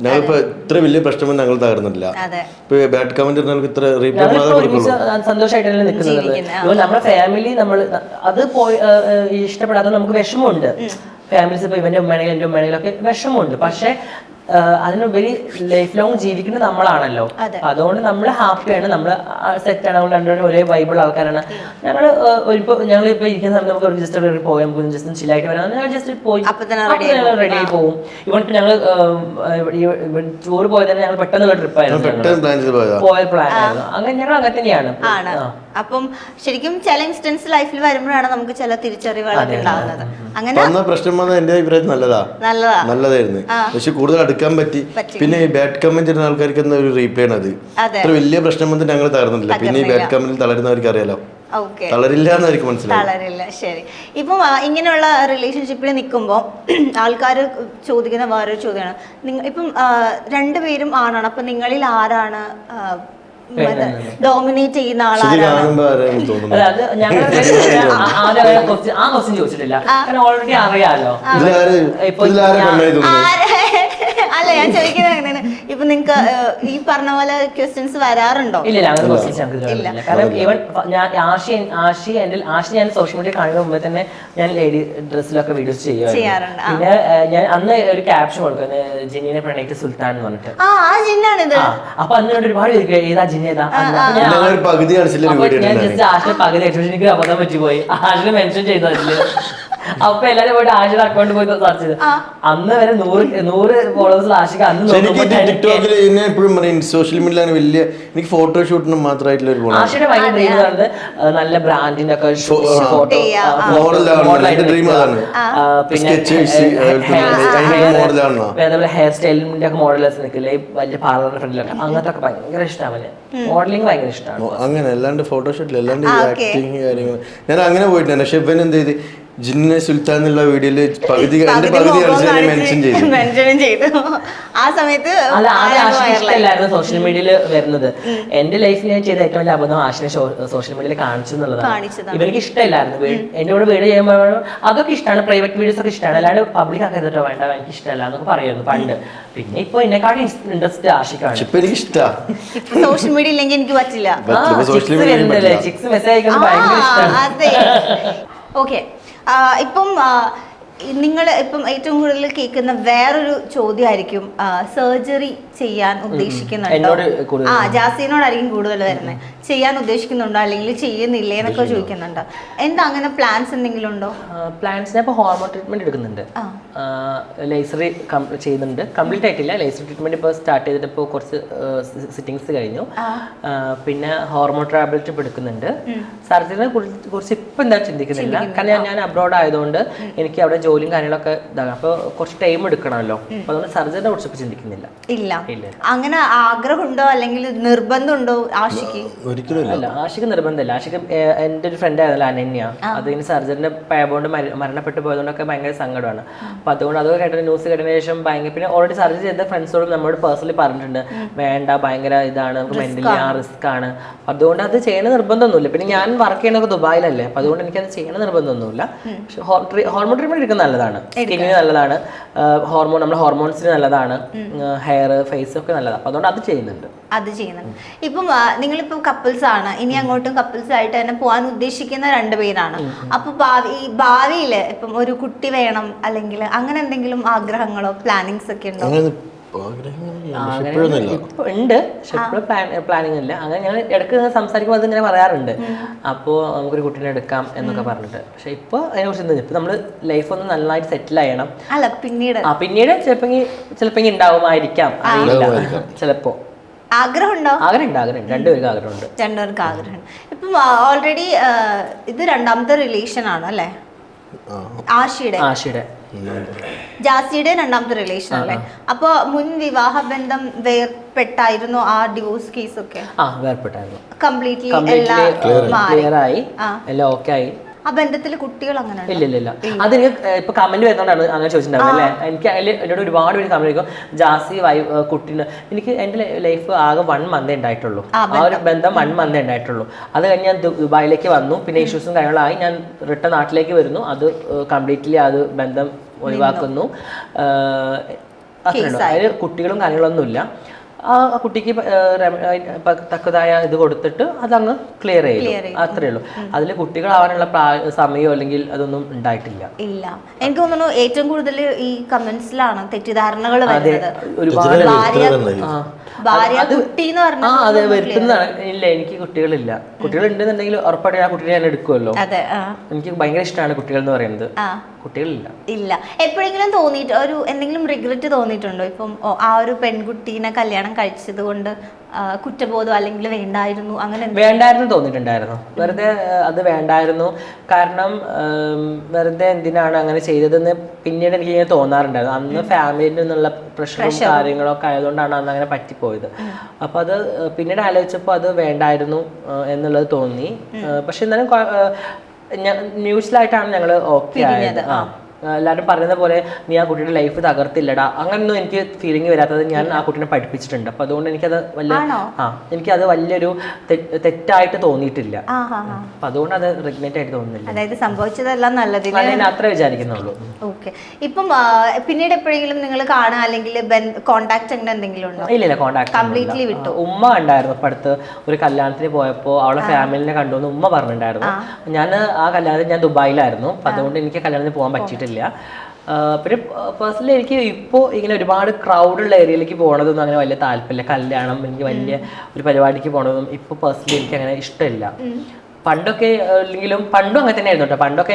ഞങ്ങളിപ്പോ ഇത്ര വലിയ പ്രശ്നം ഞങ്ങൾ തകർന്നിട്ടില്ല. ഇപ്പൊ ബാഡ് കമന്റ് ഇത്ര റീപ്ലൈ സന്തോഷമായിട്ടല്ലേ നിൽക്കുന്നത്. നമ്മുടെ ഫാമിലി നമ്മൾ അത് പോയി ഇഷ്ടപ്പെടാതെ നമുക്ക് വിഷമമുണ്ട്. ഫാമിലീസ് ഇപ്പൊ ഇവന്റെ ഉമ്മയാണെങ്കിലും എന്റെ ഉമ്മയാണെങ്കിലും ഒക്കെ വിഷമമുണ്ട്. പക്ഷെ അതിനുപരി ലൈഫ് ലോങ് ജീവിക്കുന്നത് നമ്മളാണല്ലോ. അതുകൊണ്ട് നമ്മൾ ഹാപ്പിയാണ്, നമ്മൾ സെറ്റാണ്, നമ്മൾ രണ്ടുപേരും ഒരേ വൈബിൾ ആൾക്കാരാണ്. ഞങ്ങളിപ്പോ ഇരിക്കുന്ന സമയത്ത് നമുക്ക് ജസ്റ്റ് പോയി നമുക്ക് ജസ്റ്റ് ചില്ലായിട്ട് വരാം, ഞങ്ങൾ ജസ്റ്റ് പോയി റെഡി ആയി പോകും. ഇവർക്ക് ഞങ്ങൾ ടൂർ പോയത് തന്നെ ഞങ്ങൾ പെട്ടെന്നുള്ള ട്രിപ്പായിരുന്നു, പോയ പ്ലാൻ ആയിരുന്നു. അങ്ങനെ ഞങ്ങൾ അങ്ങനെ തന്നെയാണ്. അപ്പം ശരിക്കും ചില ഇൻസ്റ്റൻസ് ലൈഫിൽ വരുമ്പോഴാണ് നമുക്ക് ചില തിരിച്ചറിവുകളൊക്കെ ഉണ്ടാകുന്നത്. അങ്ങനെ പ്രശ്നം വന്ന എന്റെ അഭിപ്രായത്തിൽ നല്ലതായിരുന്നു. പക്ഷെ കൂടുതൽ അടുക്കാൻ പറ്റി. പിന്നെ ഈ ബാഡ് കമന്റ് ഇടുന്ന ആൾക്കാർക്ക് ഒരു റീപ്ലൈ ആണ് അത്. അത്ര വലിയ പ്രശ്നം വന്ന് ഞങ്ങൾ തകർന്നിട്ടില്ല. പിന്നെ ഈ ബാഡ് കമന്റിൽ തളരുന്നവർക്ക് അറിയാലോ, തളരില്ല എന്നായിരിക്കും മനസ്സിലായി. തളരില്ല. ശരി. ഇപ്പം ഇങ്ങനെയുള്ള റിലേഷൻഷിപ്പിൽ നിൽക്കുമ്പോൾ ആൾക്കാർ ചോദിക്കുന്ന വേറൊരു ചോദ്യമാണ്, ഇപ്പം രണ്ടുപേരും ആണാണ്, അപ്പൊ നിങ്ങളിൽ ആരാണ് ഡോമിനേറ്റ് ചെയ്യുന്ന ആളാണ്? ആ ക്വസ്റ്റ്യൻ ചോദിച്ചിട്ടില്ല, ഓൾറെഡി അറിയാലോ. അല്ല, ഞാൻ ചോദിക്കുന്നത് എങ്ങനെയാണ്, ഇപ്പൊ നിങ്ങക്ക് ഈ പറഞ്ഞ പോലെ ക്വസ്റ്റ്യൻസ് വരാറുണ്ടോ? ഇല്ല, അങ്ങനെ ക്വസ്റ്റ്യൻസ് ഞങ്ങൾക്ക് ഇല്ല. കാരണം ഈവൻ ആഷി ഞാൻ സോഷ്യൽ മീഡിയ കാണുന്ന മുമ്പേ തന്നെ ഞാൻ ലേഡി ഡ്രസ്സിലൊക്കെ വീഡിയോസ് ചെയ്യാറുണ്ട്. പിന്നെ ഞാൻ അന്ന് ഒരു ക്യാപ്ഷൻ കൊടുക്കുന്നത് ജിന്നിനെ പ്രണയിച്ച സുൽത്താൻ എന്ന് പറഞ്ഞിട്ട്. അപ്പൊ അന്ന് ഒരുപാട് ഏതാ ജിന്ന ഏതാ, ഞാൻ ജസ്റ്റ് ആഷിനെ പകുതി അടിച്ചു. എനിക്ക് അബദ്ധം പറ്റിപ്പോയി, ആഷിനെ മെൻഷൻ ചെയ്തതില് അപ്പൊ എല്ലാരും പോയിട്ട് ആഷിയുടെ അക്കൗണ്ട് പോയി സെർച്ച് ചെയ്ത് അന്ന് വരെ 100 ഫോളോവേഴ്സ് ആഷിക്ക് അന്ന് എനിക്ക് ടിക്ടോക്കിൽ എന്നെ എപ്പോഴും പറയും സോഷ്യൽ മീഡിയയിലാണ് വലിയ എനിക്ക് ഫോട്ടോഷൂട്ടിന് മാത്രമായിട്ടുള്ള ഒരു ആഷിയുടെ ഭയങ്കര ഡ്രീം ആണ് നല്ല ബ്രാൻഡിന്റെ ഒക്കെ പിന്നെ ഹെയർ സ്റ്റൈലിന്റെ ഒക്കെ മോഡലേഴ്സ് നിൽക്കില്ലേ വലിയ പാർലറിന്റെ ഫ്രണ്ടിലൊക്കെ അങ്ങനത്തെ ഒക്കെ ഭയങ്കര ഇഷ്ടമാണ് മോഡലിംഗ് ഭയങ്കര ഇഷ്ടമാണ് അങ്ങനെ അല്ലാണ്ട് ഫോട്ടോഷൂട്ടിൽ അല്ലാണ്ട് ആക്ടിങ് കാര്യങ്ങൾ ഞാൻ അങ്ങനെ പോയിട്ടുണ്ട്. പക്ഷെ ഇവൻ എന്ത് ചെയ്ത് ജിന്നെ സുൽത്താൻ എന്നുള്ള വീഡിയോയില് പകുതി മെൻഷൻ ചെയ്തു. ആ സമയത്ത് ഇഷ്ടമല്ലായിരുന്നു സോഷ്യൽ മീഡിയയിൽ വരുന്നത്. എന്റെ ലൈഫിൽ ഞാൻ ചെയ്ത ഏറ്റവും വലിയ അബദ്ധം ആഷിനെ സോഷ്യൽ മീഡിയയിൽ കാണിച്ചു എന്നുള്ളതാണ്. ഇവർക്ക് ഇഷ്ടമില്ലായിരുന്നു എന്റെ കൂടെ വീഡിയോ ചെയ്യുമ്പോൾ അതൊക്കെ ഇഷ്ടമാണ്, പ്രൈവറ്റ് വീഡിയോസ് ഒക്കെ ഇഷ്ടമാണ്, അല്ലാണ്ട് പബ്ലിക് ആക്കിട്ടോ വേണ്ട എനിക്ക് ഇഷ്ടമല്ല എന്നൊക്കെ പറയുന്നു പണ്ട്. പിന്നെ ഇപ്പൊ എന്നെക്കാളും ഇൻട്രസ്റ്റ് ആഷിക്കാണ്. ഇപ്പൊ എനിക്ക് ഇഷ്ടമാണ്. സോഷ്യൽ മീഡിയ ഇല്ലെങ്കിൽ എനിക്ക് പറ്റില്ല. ചിക്സ് മെസ്സേജ് അയക്കുന്നത് ഭയങ്കര ഇഷ്ടമാണ്. ഓക്കെ, ഇപ്പം നിങ്ങൾ ഇപ്പം ഏറ്റവും കൂടുതൽ കേൾക്കുന്ന വേറൊരു ചോദ്യമായിരിക്കും, സർജറി ചെയ്യാൻ ഉദ്ദേശിക്കുന്നുണ്ടോ? ജാസിനോടായിരിക്കും കൂടുതൽ വരുന്നത്. ചെയ്യാൻ ഉദ്ദേശിക്കുന്നുണ്ടോ അല്ലെങ്കിൽ ചെയ്യുന്നില്ലേ എന്നൊക്കെ ചോദിക്കുന്നുണ്ട്. എന്താ അങ്ങനെ പ്ലാൻസ് എന്തെങ്കിലും ഉണ്ടോ? പ്ലാൻസ് ഞാൻ ഇപ്പോൾ ഹോർമോൺ ട്രീറ്റ്മെന്റ് എടുക്കുന്നുണ്ട്, ലേസർ ചെയ്യുന്നുണ്ട്. കംപ്ലീറ്റ് ആയിട്ടില്ല, ലേസർ ട്രീറ്റ്മെന്റ് ഇപ്പോൾ സ്റ്റാർട്ട് ചെയ്തിട്ട് ഇപ്പോൾ കുറച്ച് സിറ്റിങ്സ് കഴിഞ്ഞു. പിന്നെ ഹോർമോൺ ടാബ്ലറ്റ് ഇപ്പോൾ എടുക്കുന്നുണ്ട്. സർജറിനെ കുറിച്ച് ഇപ്പം എന്താ ചിന്തിക്കുന്നില്ല, കാരണം ഞാൻ അബ്രോഡ് ആയതുകൊണ്ട് എനിക്ക് അവിടെ ജോലിയും കാര്യങ്ങളൊക്കെ ഇതാകാം, അപ്പോൾ കുറച്ച് ടൈം എടുക്കണമല്ലോ. അപ്പോൾ അതുകൊണ്ട് സർജറിനെ കുറിച്ച് ഇപ്പോൾ ചിന്തിക്കുന്നില്ല. ഇല്ല, അങ്ങനെ ആഗ്രഹമുണ്ടോ അല്ലെങ്കിൽ നിർബന്ധമുണ്ടോ ആഷിക്ക്? അല്ല, ആഷിക്ക് നിർബന്ധമില്ല. ആഷിക്ക് എൻ്റെ ഒരു ഫ്രണ്ട് ആയിരുന്നല്ലോ അനന്യ, അതിന് സർജറിന്റെ പേബോണ്ട് മരണപ്പെട്ടു പോയതുകൊണ്ടൊക്കെ ഭയങ്കര സങ്കടമാണ്. അപ്പോൾ അതുകൊണ്ട് അതൊക്കെ കേട്ട ന്യൂസ് കേട്ടതിന് ശേഷം ഭയങ്കര, പിന്നെ ഓൾറെഡി സർജറി ചെയ്ത ഫ്രണ്ട്സോടും നമ്മളോട് പേഴ്സണലി പറഞ്ഞിട്ടുണ്ട് വേണ്ട, ഭയങ്കര ഇതാണ്, നമുക്ക് മെന്റലി റിസ്ക് ആണ്. അതുകൊണ്ട് അത് ചെയ്യണ നിർബന്ധമൊന്നുമില്ല. പിന്നെ ഞാൻ വർക്ക് ചെയ്യണതൊക്കെ ദുബായിലല്ലേ, അപ്പോൾ അതുകൊണ്ട് എനിക്കത് ചെയ്യണ നിർബന്ധമൊന്നുമില്ല. പക്ഷെ ഹോർമോൺ ട്രീറ്റ്മെന്റ് എടുക്കുന്നത് നല്ലതാണ്, സ്കിന്നിന് നല്ലതാണ്, നമ്മുടെ ഹോർമോൺസിന് നല്ലതാണ്, ഹെയർ ഫേസ് ഒക്കെ നല്ലതാണ്. അപ്പോൾ അതുകൊണ്ട് അത് ചെയ്യുന്നുണ്ട്. ഇപ്പം നിങ്ങളിപ്പം കപ്പിൾസ് ആണ്, ഇനി അങ്ങോട്ടും കപ്പിൾസ് ആയിട്ട് തന്നെ പോകാൻ ഉദ്ദേശിക്കുന്ന 2 പേരാണ്. അപ്പൊ ഭാവിയില് ഇപ്പം ഒരു കുട്ടി വേണം അല്ലെങ്കിൽ അങ്ങനെ എന്തെങ്കിലും ആഗ്രഹങ്ങളോ പ്ലാനിങ്സ് ഒക്കെ ഉണ്ടോ? ഉണ്ട്, പക്ഷെ ഇപ്പോഴും പ്ലാനിങ് ഇല്ല. അങ്ങനെ ഞങ്ങൾ ഇടയ്ക്ക് സംസാരിക്കുമ്പോൾ അത് ഇങ്ങനെ പറയാറുണ്ട്, അപ്പോൾ നമുക്കൊരു കുട്ടീനെ എടുക്കാം എന്നൊക്കെ പറഞ്ഞിട്ട്. പക്ഷെ ഇപ്പോൾ അതിനെക്കുറിച്ച് ഇപ്പൊ നമ്മള് ലൈഫ് ഒന്ന് നന്നായിട്ട് സെറ്റിൽ ചെയ്യണം. അല്ല, പിന്നീട് ചിലപ്പോൾ ഉണ്ടാവുമായിരിക്കാം, അറിയില്ല. ചിലപ്പോ ആഗ്രഹമുണ്ടോ? ആഗ്രഹമുണ്ട്, രണ്ടുപേർക്ക് ആഗ്രഹമുണ്ട്. ഇപ്പം ഓൾറെഡി ഇത് 2ാമത്തെ റിലേഷൻ ആണ് അല്ലേ? ആഷിയുടെ ജാസിയുടെ 2ാമത്തെ റിലേഷൻ അല്ലേ? അപ്പൊ മുൻ വിവാഹ ബന്ധം വേർപെട്ടായിരുന്നു ആ ഡിവോഴ്സ് കേസ് ഒക്കെ? വേർപെട്ടായിരുന്നു, കംപ്ലീറ്റ്ലി എല്ലാം ക്ലിയറായി, എല്ലാം ഓക്കെ ആയി. ആ ബന്ധത്തിൽ കുട്ടികൾ അങ്ങനെ ഇല്ല. അത് എനിക്ക് ഇപ്പൊ കമന്റ് വരുന്നോണ്ടാണ് അങ്ങനെ ചോദിച്ചിട്ടുണ്ടാവും അല്ലേ? എനിക്ക് അതിൽ എന്നോട് ഒരുപാട് പേര് കമന്റ് ചെയ്യും, ജാസി കുട്ടീനെ. എനിക്ക് എന്റെ ലൈഫ് ആകെ 1 മന്തേ ഉണ്ടായിട്ടുള്ളൂ, ആ ഒരു ബന്ധം 1 മന്തേ ഉണ്ടായിട്ടുള്ളൂ. അത് കഴിഞ്ഞ് ഞാൻ ദുബായിലേക്ക് വന്നു, പിന്നെ ഇഷ്യൂസും കാര്യങ്ങളായി, ഞാൻ റിട്ടേൺ നാട്ടിലേക്ക് വരുന്നു, അത് കംപ്ലീറ്റ്ലി അത് ബന്ധം ഒഴിവാക്കുന്നു. അത്രയുള്ളൂ, അതിൽ കുട്ടികളും കാര്യങ്ങളൊന്നുമില്ല. ആ കുട്ടിക്ക് തക്കതായ ഇത് കൊടുത്തിട്ട് അതങ്ങ് ക്ലിയർ ചെയ്യും, അത്രേ ഉള്ളൂ. അതിൽ കുട്ടികളാവാനുള്ള സമയമോ അല്ലെങ്കിൽ അതൊന്നും ഉണ്ടായിട്ടില്ല. ഇല്ല, എനിക്ക് തോന്നുന്നു ഏറ്റവും കൂടുതൽ ഈ കമന്റ്സിലാണ് തെറ്റിദ്ധാരണകൾ വരുന്നത്. ഒരുപാട് അതെ, വരുത്തുന്നതാണ്. ഇല്ല, എനിക്ക് കുട്ടികളില്ല. കുട്ടികൾ ഉണ്ടെന്നുണ്ടെങ്കിൽ ഉറപ്പായിട്ട് ആ കുട്ടിയെ ഞാൻ എടുക്കുമല്ലോ. എനിക്ക് ഭയങ്കര ഇഷ്ടമാണ് കുട്ടികൾ എന്ന് പറയുന്നത്. കുട്ടികളില്ല. എപ്പോഴെങ്കിലും തോന്നിയിട്ട് എന്തെങ്കിലും റിഗ്രറ്റ് തോന്നിയിട്ടുണ്ടോ? ഇപ്പം ആ ഒരു പെൺകുട്ടീനെ കല്യാണം കഴിച്ചത് കൊണ്ട് കുറ്റബോധം അല്ലെങ്കിൽ വേണ്ടായിരുന്നു തോന്നിയിട്ടുണ്ടായിരുന്നു. വെറുതെ അത് വേണ്ടായിരുന്നു, കാരണം വെറുതെ എന്തിനാണ് അങ്ങനെ ചെയ്തതെന്ന് പിന്നീട് എനിക്ക് ഇങ്ങനെ തോന്നാറുണ്ടായിരുന്നു. അന്ന് ഫാമിലിയിൽ നിന്നുള്ള പ്രഷറും കാര്യങ്ങളൊക്കെ ആയതുകൊണ്ടാണ് അന്ന് അങ്ങനെ പറ്റിപ്പോയത്. അപ്പൊ അത് പിന്നീട് ആലോചിച്ചപ്പോൾ അത് വേണ്ടായിരുന്നു എന്നുള്ളത് തോന്നി. പക്ഷെ എന്നാലും ന്യൂസിലായിട്ടാണ് ഞങ്ങൾ ഓക്കെ ആയത്. എല്ലാവരും പറയുന്ന പോലെ നീ ആ കുട്ടിയുടെ ലൈഫ് തകർത്തില്ലടാ, അങ്ങനൊന്നും എനിക്ക് ഫീലിംഗ് വരാത്തത്. ഞാൻ ആ കുട്ടീനെ പഠിപ്പിച്ചിട്ടുണ്ട്. അപ്പൊ അതുകൊണ്ട് എനിക്കത് വലിയൊരു തെറ്റായിട്ട് തോന്നിയിട്ടില്ല. അപ്പൊ അതുകൊണ്ട് അത് റിഗ്നറ്റ് ആയിട്ട് തോന്നുന്നില്ല. അതായത് സംഭവിച്ചതെല്ലാം നല്ലതിന് ഞാൻ അത്ര വിചാരിക്കുന്നുള്ളൂ. ഓക്കെ. ഇപ്പം പിന്നീട് എപ്പോഴെങ്കിലും നിങ്ങൾ കാണുക അല്ലെങ്കിൽ കോണ്ടാക്ട് എന്തെങ്കിലും ഉണ്ടോ? ഇല്ല, കോണ്ടാക്ട് കംപ്ലീറ്റ്ലി വിട്ടു. ഉമ്മ ഉണ്ടായിരുന്നു ഇപ്പൊ അടുത്ത് ഒരു കല്യാണത്തിന് പോയപ്പോ അവളെ ഫാമിലിനെ കണ്ടുവന്ന് ഉമ്മ പറഞ്ഞിട്ടുണ്ടായിരുന്നു. ഞാൻ ആ കല്യാണത്തിന് ഞാൻ ദുബായിലായിരുന്നു, അപ്പൊ അതുകൊണ്ട് എനിക്ക് കല്യാണത്തിന് പോകാൻ പറ്റിയിട്ടില്ല. പിന്നെ പേഴ്സണലി എനിക്ക് ഇപ്പോൾ ഇങ്ങനെ ഒരുപാട് ക്രൗഡുള്ള ഏരിയയിലേക്ക് പോകണതൊന്നും അങ്ങനെ വലിയ താല്പര്യമില്ല. കല്യാണം, എനിക്ക് വലിയ ഒരു പരിപാടിക്ക് പോകണതൊന്നും ഇപ്പോൾ പേഴ്സണലി എനിക്ക് അങ്ങനെ ഇഷ്ടമില്ല. പണ്ടൊക്കെ അല്ലെങ്കിലും പണ്ടും അങ്ങനെ തന്നെയായിരുന്നു കേട്ടോ. പണ്ടൊക്കെ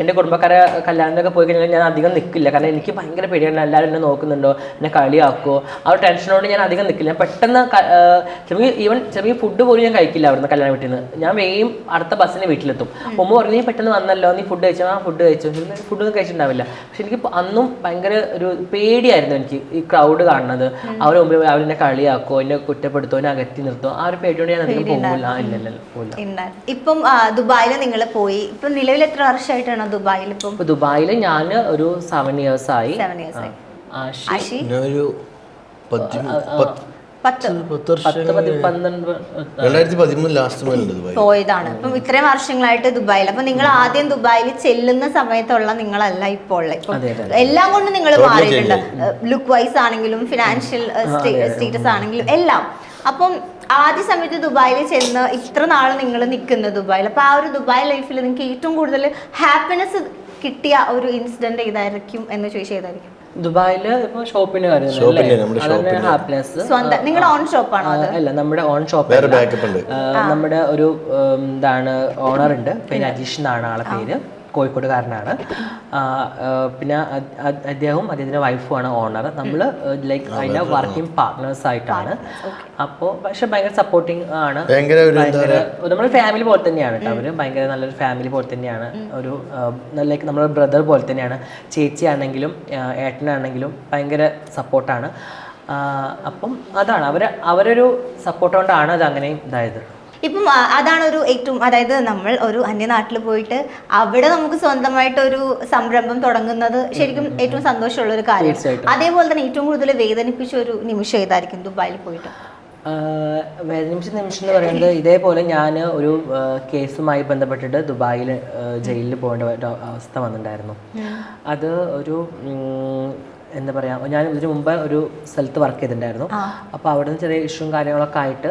എൻ്റെ കുടുംബക്കാരെ കല്യാണത്തിനൊക്കെ പോയി കഴിഞ്ഞാൽ ഞാൻ അധികം നിൽക്കില്ല. കാരണം എനിക്ക് ഭയങ്കര പേടിയാണ്, എല്ലാവരും എന്നെ നോക്കുന്നുണ്ടോ, എന്നെ കളിയാക്കുമോ, ആ ഒരു ടെൻഷനോട് ഞാൻ അധികം നിൽക്കില്ല. ഞാൻ പെട്ടെന്ന് ചെറിയ ഫുഡ് പോലും ഞാൻ കഴിക്കില്ല അവിടുന്ന് കല്യാണം വീട്ടിൽ നിന്ന്. ഞാൻ വേഗം അടുത്ത ബസ്സിന് വീട്ടിലെത്തും. മുമ്പ് പറഞ്ഞു നീ പെട്ടെന്ന് വന്നല്ലോ, നീ ഫുഡ് കഴിച്ചോ, ആ ഫുഡ് കഴിച്ചോ, ഫുഡൊന്നും കഴിച്ചിട്ടുണ്ടാവില്ല. പക്ഷെ എനിക്ക് അന്നും ഭയങ്കര ഒരു പേടിയായിരുന്നു എനിക്ക് ഈ ക്രൗഡ് കാണുന്നത്. അവർ മുമ്പ് അവരെന്നെ കളിയാക്കുമോ, എന്നെ കുറ്റപ്പെടുത്തോ, എന്നെ അകറ്റി നിർത്തുമോ, ആ ഒരു പേടിയോട് ഞാൻ അധികം പോകില്ല. ഇല്ലല്ലോ പോകില്ല. ഇപ്പം ദുബായിൽ നിങ്ങൾ പോയി, ഇപ്പം നിലവിൽ എത്ര വർഷമായിട്ടാണ് ദുബായിൽ? ഇപ്പം ദുബായിൽ ഞാൻ ഒരു 7 years ആയി. 7 years ആയി. ആഷി ഞാനൊരു 2013 ലാസ്റ്റ് പോയതാണ്. അപ്പം ഇത്രയും വർഷങ്ങളായിട്ട് ദുബായിൽ. അപ്പൊ നിങ്ങൾ ആദ്യം ദുബായിൽ ചെല്ലുന്ന സമയത്തുള്ള നിങ്ങളല്ല ഇപ്പോൾ എല്ലാം കൊണ്ട് നിങ്ങൾ മാറിയിട്ടുണ്ട്. ലുക്ക് വൈസ് ആണെങ്കിലും ഫിനാൻഷ്യൽ സ്റ്റേറ്റസ് ആണെങ്കിലും എല്ലാം. അപ്പം ആദ്യ സമയത്ത് ദുബായിൽ ചെന്ന് ഇത്ര നാൾ നിങ്ങൾ നിൽക്കുന്നത് ദുബായിൽ, അപ്പൊ ആ ഒരു ദുബായ് ലൈഫിൽ നിങ്ങൾക്ക് ഏറ്റവും കൂടുതൽ ഹാപ്പിനെസ് കിട്ടിയ ഒരു ഇൻസിഡന്റ് ഏതായിരിക്കും എന്ന് ചോദിച്ചാൽ ഏതായിരിക്കും? ദുബായില് ഇപ്പൊ ഷോപ്പിന്റെ കാര്യം ഹാപ്പിനെസ്. നിങ്ങളുടെ ഓൺ ഷോപ്പാണോ? അല്ല, നമ്മുടെ ഓൺ ഷോപ്പ്. നമ്മുടെ ഒരു എന്താണ് ഓണർ ഉണ്ട്, പേര് അജീഷ് എന്നാണ് ആളെ പേര്, കോഴിക്കോട്ടുകാരനാണ്. പിന്നെ അദ്ദേഹത്തിന്റെ വൈഫുമാണ് ഓണർ. നമ്മൾ ലൈക്ക് അതിന്റെ വർക്കിംഗ് പാർട്ട്നേഴ്സ് ആയിട്ടാണ്. അപ്പോൾ പക്ഷെ ഭയങ്കര സപ്പോർട്ടിങ് ആണ്, നമ്മുടെ ഫാമിലി പോലെ തന്നെയാണ് കേട്ടോ. അവര് ഭയങ്കര നല്ലൊരു ഫാമിലി പോലെ തന്നെയാണ്, ഒരു ലൈക്ക് നമ്മുടെ ബ്രദർ പോലെ തന്നെയാണ്. ചേച്ചിയാണെങ്കിലും ഏട്ടനാണെങ്കിലും ഭയങ്കര സപ്പോർട്ടാണ്. അപ്പം അതാണ് അവരൊരു സപ്പോർട്ട് കൊണ്ടാണ് അത് അങ്ങനെ ഇതായത്. ഇപ്പം അതാണ് ഒരു ഏറ്റവും, അതായത് നമ്മൾ ഒരു അന്യനാട്ടിൽ പോയിട്ട് അവിടെ നമുക്ക് സ്വന്തമായിട്ട് ഒരു സംരംഭം തുടങ്ങുന്നത് ശരിക്കും ഏറ്റവും സന്തോഷമുള്ള ഒരു കാര്യം. അതേപോലെ തന്നെ ഏറ്റവും കൂടുതൽ വേദനിപ്പിച്ച ഒരു നിമിഷം ഏതായിരിക്കും ദുബായിൽ പോയിട്ട്? വേദനിപ്പിച്ച നിമിഷം എന്ന് പറയുന്നത്, ഇതേപോലെ ഞാൻ ഒരു കേസുമായി ബന്ധപ്പെട്ടിട്ട് ദുബായിൽ ജയിലിൽ പോകേണ്ട ഒരു അവസ്ഥ വന്നിട്ടുണ്ടായിരുന്നു. അത് ഒരു എന്താ പറയുക, ഞാൻ ഇതിന് മുമ്പ് ഒരു സ്ഥലത്ത് വർക്ക് ചെയ്തിട്ടുണ്ടായിരുന്നു. അപ്പോൾ അവിടെ നിന്ന് ചെറിയ ഇഷ്യൂവും കാര്യങ്ങളൊക്കെ ആയിട്ട്